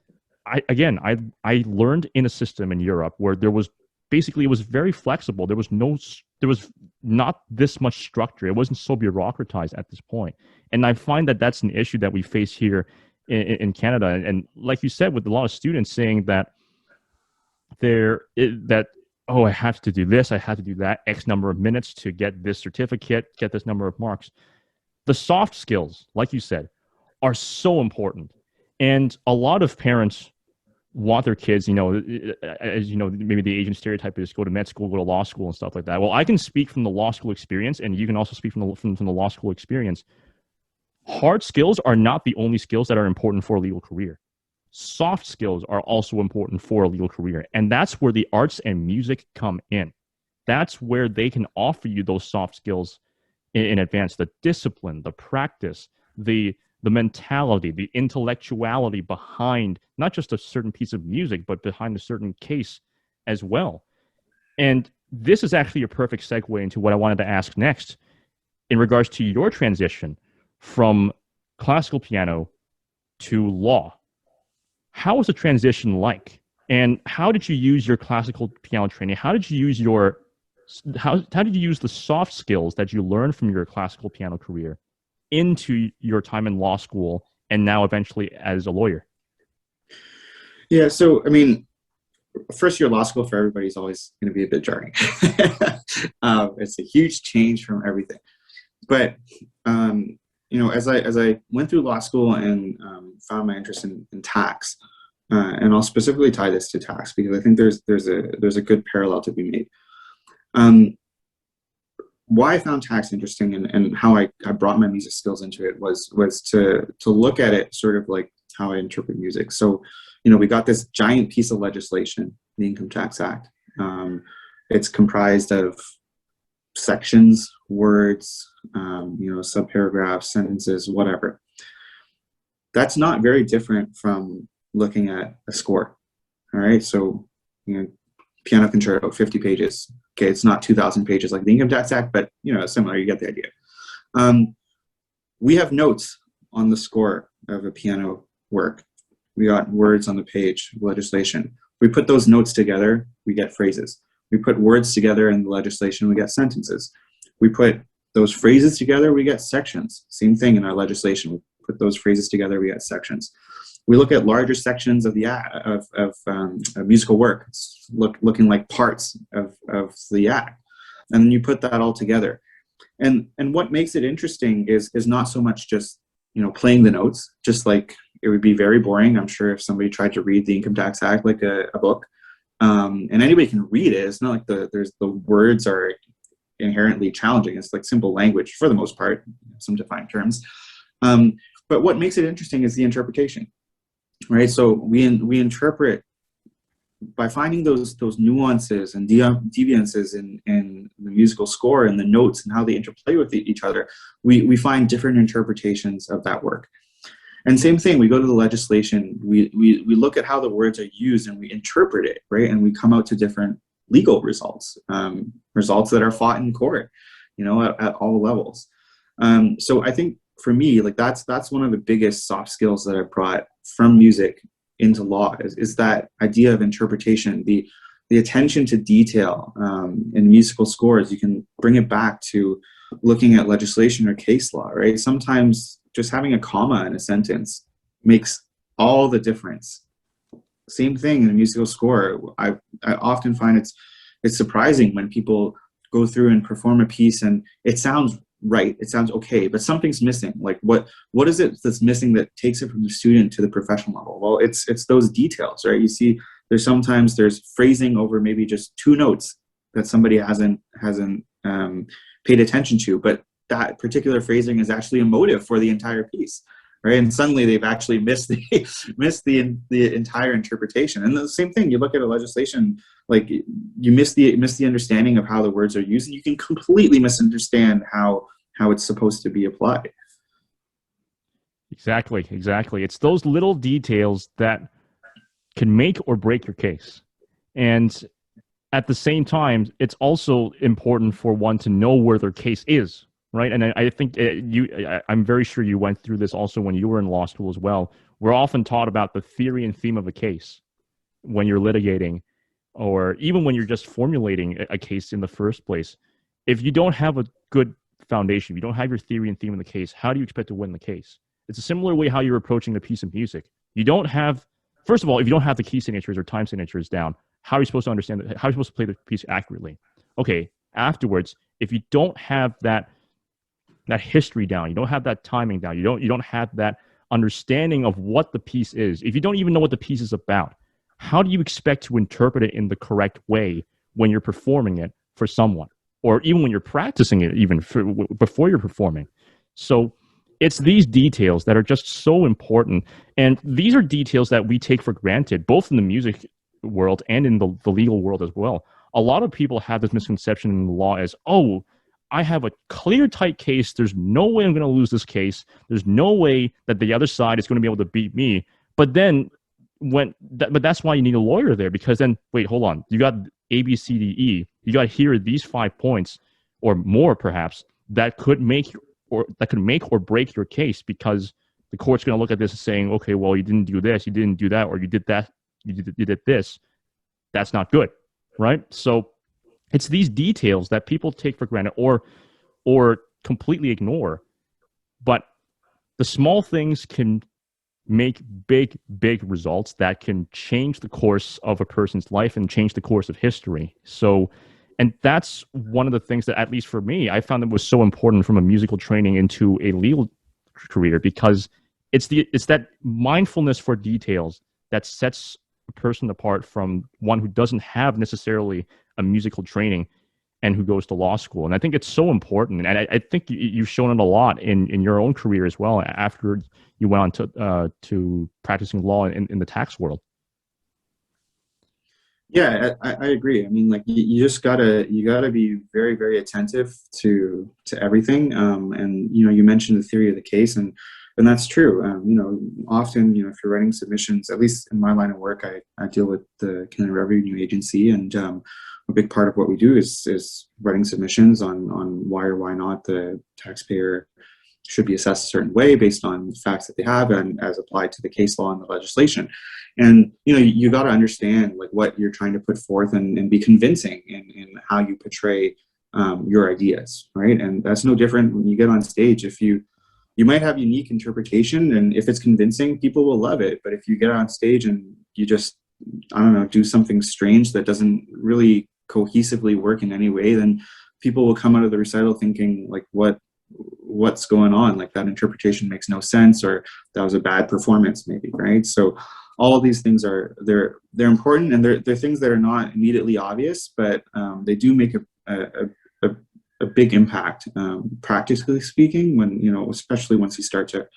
I learned in a system in Europe where it was very flexible. There was not this much structure. It wasn't so bureaucratized at this point. And I find that that's an issue that we face here in Canada. And like you said, with a lot of students saying that I have to do this, I have to do that, X number of minutes to get this certificate, get this number of marks. The soft skills, like you said, are so important. And a lot of parents want their kids, as maybe the Asian stereotype is go to med school, go to law school and stuff like that. Well, I can speak from the law school experience, and you can also speak from the law school experience. Hard skills are not the only skills that are important for a legal career. Soft skills are also important for a legal career. And that's where the arts and music come in. That's where they can offer you those soft skills in advance. The discipline, the practice, the mentality, the intellectuality behind not just a certain piece of music, but behind a certain case as well. And this is actually a perfect segue into what I wanted to ask next in regards to your transition from classical piano to law. How was the transition like? And how did you use your classical piano training? How did you use how did you use the soft skills that you learned from your classical piano career into your time in law school and now eventually as a lawyer? Yeah, so I mean, first year law school for everybody is always going to be a bit jarring. It's a huge change from everything. But as I went through law school and found my interest in tax, and I'll specifically tie this to tax because I think there's a good parallel to be made. Why I found tax interesting and how I brought my music skills into it was to look at it sort of like how I interpret music. So, we got this giant piece of legislation, the Income Tax Act. It's comprised of sections, words, subparagraphs, sentences, whatever. That's not very different from looking at a score. All right, so piano concerto, 50 pages. Okay, it's not 2,000 pages like the Income Tax Act, but similar. You get the idea. We have notes on the score of a piano work. We got words on the page, legislation. We put those notes together, we get phrases. We put words together in the legislation, we get sentences. We put those phrases together, we get sections. Same thing in our legislation. We put those phrases together, we get sections. We look at larger sections of the musical work, it's looking like parts of the act, and then you put that all together. And what makes it interesting is not so much just playing the notes. Just like it would be very boring, I'm sure, if somebody tried to read the Income Tax Act like a book. And anybody can read it. It's not like the words are inherently challenging. It's like simple language for the most part, some defined terms. But what makes it interesting is the interpretation. Right, so we interpret by finding those nuances and deviances in the musical score and the notes and how they interplay with each other. We find different interpretations of that work, And same thing, we go to the legislation, we look at how the words are used and we interpret it, right? And we come out to different legal results, results that are fought in court, you know, at all levels. So I think for me, like that's one of the biggest soft skills that I've brought from music into law is that idea of interpretation, the attention to detail in musical scores. You can bring it back to looking at legislation or case law, right? Sometimes just having a comma in a sentence makes all the difference. Same thing in a musical score. I often find it's surprising when people go through and perform a piece and it sounds right, it sounds okay, but something's missing. Like what is it that's missing that takes it from the student to the professional level? Well, it's those details, right? You see, there's phrasing over maybe just two notes that somebody hasn't paid attention to, but that particular phrasing is actually a motive for the entire piece, right? And suddenly they've actually missed the entire interpretation. And the same thing, you look at a legislation, like you miss the understanding of how the words are used, and you can completely misunderstand how it's supposed to be applied. Exactly. It's those little details that can make or break your case. And at the same time, it's also important for one to know where their case is, right? And I think I'm very sure you went through this also when you were in law school as well. We're often taught about the theory and theme of a case when you're litigating, or even when you're just formulating a case in the first place. If you don't have a good foundation, if you don't have your theory and theme of the case, how do you expect to win the case? It's a similar way how you're approaching the piece of music. You don't have, first of all, if you don't have the key signatures or time signatures down, how are you supposed to understand that? How are you supposed to play the piece accurately? Okay, afterwards, if you don't have that history down, you don't have that timing down, you don't have that understanding of what the piece is, if you don't even know what the piece is about, how do you expect to interpret it in the correct way when you're performing it for someone, or even when you're practicing it, even before you're performing? So it's these details that are just so important, and these are details that we take for granted, both in the music world and in the legal world as well. A lot of people have this misconception in the law as, oh, I have a clear, tight case. There's no way I'm going to lose this case. There's no way that the other side is going to be able to beat me. But then but that's why you need a lawyer there, because then, wait, hold on. You got A, B, C, D, E. You got here these 5 points or more, perhaps, that could make or break your case, because the court's going to look at this and saying, okay, well, you didn't do this, you didn't do that, or you did that, you did this. That's not good, right? So it's these details that people take for granted or completely ignore. But the small things can make big results that can change the course of a person's life and change the course of history. So, and that's one of the things that, at least for me, I found that was so important from a musical training into a legal career, because it's that mindfulness for details that sets a person apart from one who doesn't have necessarily a musical training and who goes to law school. And I think it's so important. And I think you've shown it a lot in your own career as well, after you went on to practicing law in the tax world. Yeah, I agree. I mean, like you just gotta be very, very attentive to everything. And you mentioned the theory of the case, and that's true. Often, if you're writing submissions, at least in my line of work, I deal with the Canadian Revenue Agency, and a big part of what we do is writing submissions on why or why not the taxpayer should be assessed a certain way based on facts that they have and as applied to the case law and the legislation. And you got to understand like what you're trying to put forth and be convincing in how you portray your ideas, right? And that's no different when you get on stage. If you might have unique interpretation, and if it's convincing, people will love it. But if you get on stage and you just, I don't know, do something strange that doesn't really cohesively work in any way, then people will come out of the recital thinking like, what's going on? Like that interpretation makes no sense, or that was a bad performance maybe, right? So all of these things they're important, and they're things that are not immediately obvious, but they do make a big impact, practically speaking, when, especially once you start to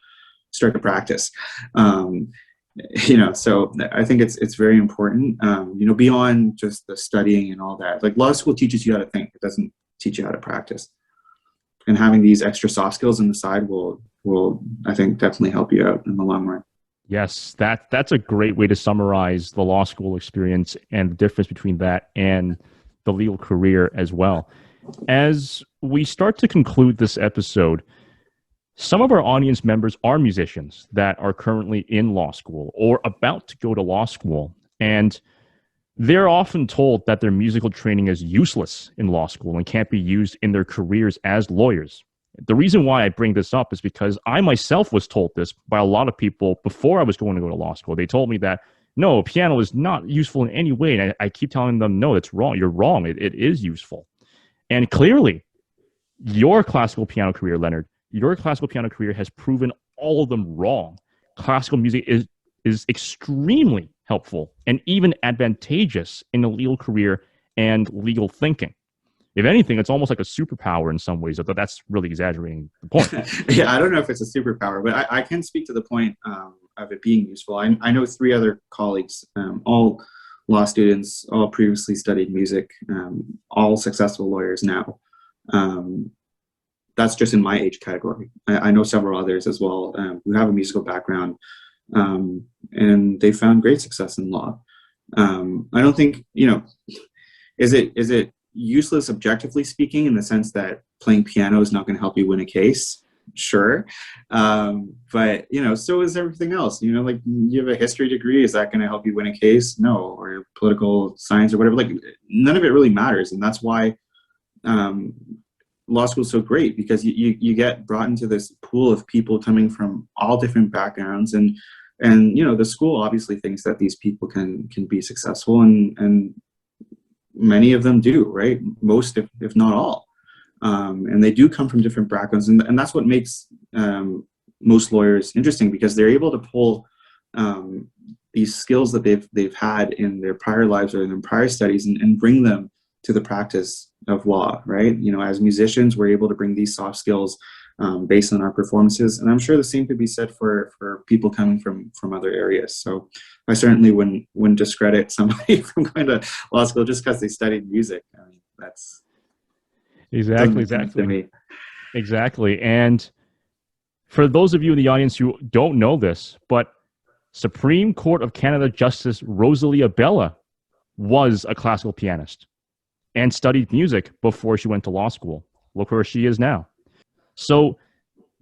practice. So I think it's very important, beyond just the studying and all that. Like law school teaches you how to think. It doesn't teach you how to practice. and having these extra soft skills on the side will I think definitely help you out in the long run. Yes, that's a great way to summarize the law school experience and the difference between that and the legal career as well. As we start to conclude this episode, some of our audience members are musicians that are currently in law school or about to go to law school, and they're often told that their musical training is useless in law school and can't be used in their careers as lawyers. The reason why I bring this up is because I myself was told this by a lot of people before I was going to go to law school. They told me that, no, piano is not useful in any way. And I keep telling them, no, that's wrong. You're wrong. It is useful. And clearly, your classical piano career, Leonard, your classical piano career has proven all of them wrong. Classical music is extremely helpful and even advantageous in a legal career and legal thinking. If anything, it's almost like a superpower in some ways, although that's really exaggerating the point. Yeah, I don't know if it's a superpower, but I can speak to the point of it being useful. I know 3 other colleagues, all law students, all previously studied music, all successful lawyers now. That's just in my age category. I know several others as well who have a musical background, and they found great success in law. I don't think, is it useless objectively speaking, in the sense that playing piano is not going to help you win a case? Sure. But so is everything else. Like, you have a history degree, is that going to help you win a case? No. Or political science or whatever, like, none of it really matters. And that's why law school is so great, because you get brought into this pool of people coming from all different backgrounds, and the school obviously thinks that these people can be successful, and many of them do, right? Most, if not all. And they do come from different backgrounds. And that's what makes most lawyers interesting, because they're able to pull these skills that they've had in their prior lives or in their prior studies and bring them to the practice of law, right? As musicians, we're able to bring these soft skills based on our performances. And I'm sure the same could be said for people coming from other areas. So I certainly wouldn't discredit somebody from going to law school just because they studied music. I mean, that's exactly. And for those of you in the audience who don't know this, but Supreme Court of Canada Justice Rosalie Abella was a classical pianist and studied music before she went to law school. Look where she is now. So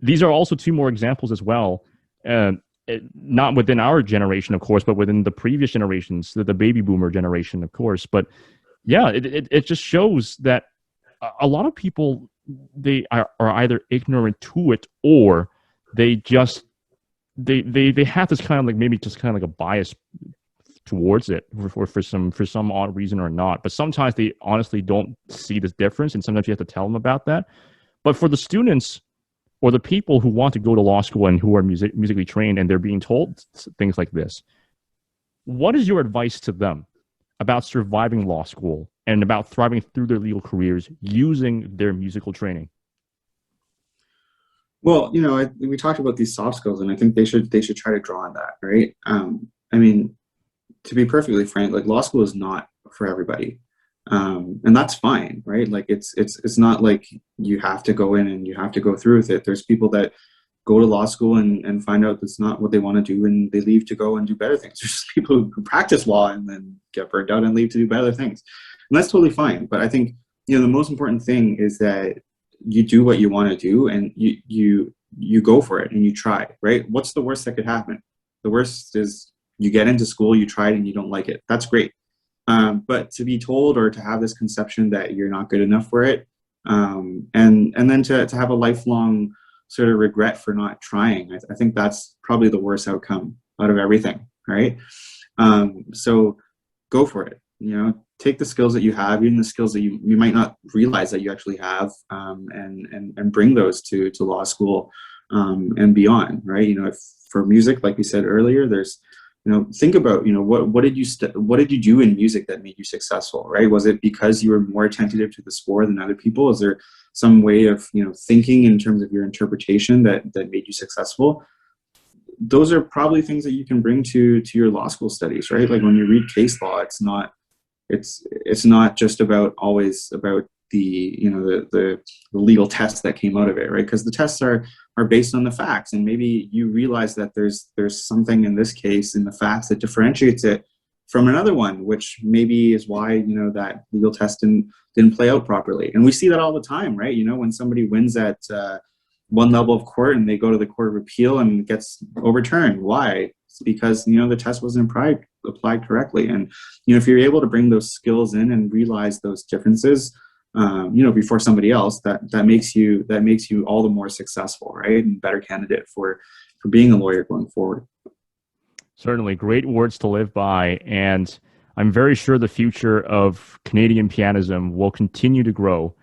these are also 2 more examples as well, not within our generation, of course, but within the previous generations, the baby boomer generation, of course. But yeah, it just shows that a lot of people, they are either ignorant to it, or they just they have this kind of like, maybe just kind of like a bias towards it for some odd reason or not. But sometimes they honestly don't see this difference, and sometimes you have to tell them about that. But for the students or the people who want to go to law school and who are musically trained, and they're being told things like this, what is your advice to them about surviving law school and about thriving through their legal careers using their musical training? Well, we talked about these soft skills, and I think they should try to draw on that, right? I mean, to be perfectly frank, like, law school is not for everybody. And that's fine, right? Like, it's not like you have to go in and you have to go through with it. There's people that go to law school and find out that's not what they want to do, and they leave to go and do better things. There's people who practice law and then get burned out and leave to do better things. And that's totally fine. But I think, the most important thing is that you do what you want to do, and you go for it and you try, right? What's the worst that could happen? The worst is you get into school, you try it, and you don't like it. That's great. But to be told or to have this conception that you're not good enough for it, and then to have a lifelong sort of regret for not trying, I think that's probably the worst outcome out of everything, right? So go for it. Take the skills that you have, even the skills that you might not realize that you actually have, and bring those to law school and beyond, right? If for music, like we said earlier, there's think about, what did you do in music that made you successful, right? Was it because you were more attentive to the score than other people? Is there some way of, thinking in terms of your interpretation that made you successful? Those are probably things that you can bring to your law school studies, right? Like, when you read case law, it's not just always about the legal tests that came out of it, right? Because the tests are based on the facts, and maybe you realize that there's something in this case in the facts that differentiates it from another one, which maybe is why that legal test didn't play out properly. And we see that all the time, right? When somebody wins at one level of court and they go to the Court of Appeal and it gets overturned. Why? It's because the test wasn't applied correctly. And if you're able to bring those skills in and realize those differences, before somebody else, that makes you all the more successful, right? And better candidate for being a lawyer going forward. Certainly, great words to live by, and I'm very sure the future of Canadian pianism will continue to grow.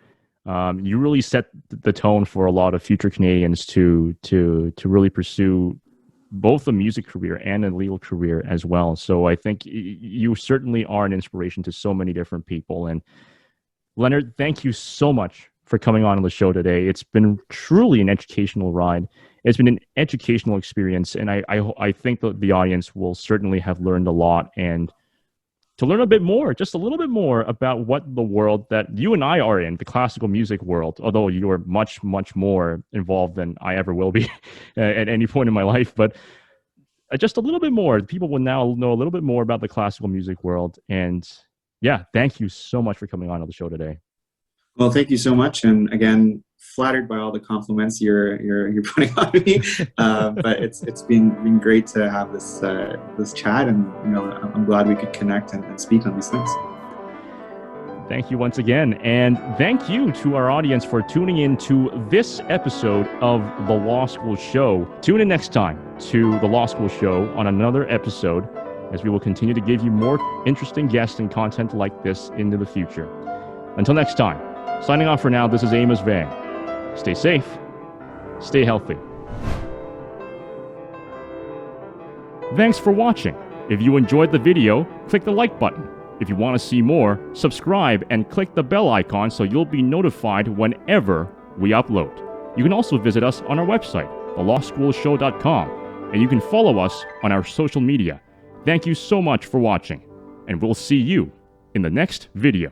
You really set the tone for a lot of future Canadians to really pursue both a music career and a legal career as well. So I think you certainly are an inspiration to so many different people. And Leonard, thank you so much for coming on the show today. It's been truly an educational ride. It's been an educational experience, and I think that the audience will certainly have learned a lot, and to learn a bit more, just a little bit more about what the world that you and I are in, the classical music world, although you are much, much more involved than I ever will be at any point in my life, but just a little bit more. People will now know a little bit more about the classical music world. And yeah, thank you so much for coming on the show today. Well, thank you so much, and again, flattered by all the compliments you're putting on me. But it's been great to have this chat, and I'm glad we could connect and speak on these things. Thank you once again, and thank you to our audience for tuning in to this episode of The Law School Show. Tune in next time to The Law School Show on another episode, as we will continue to give you more interesting guests and content like this into the future. Until next time, signing off for now, this is Amos Vang. Stay safe, stay healthy. Thanks for watching. If you enjoyed the video, click the like button. If you want to see more, subscribe and click the bell icon so you'll be notified whenever we upload. You can also visit us on our website, thelawschoolshow.com, and you can follow us on our social media. Thank you so much for watching, and we'll see you in the next video.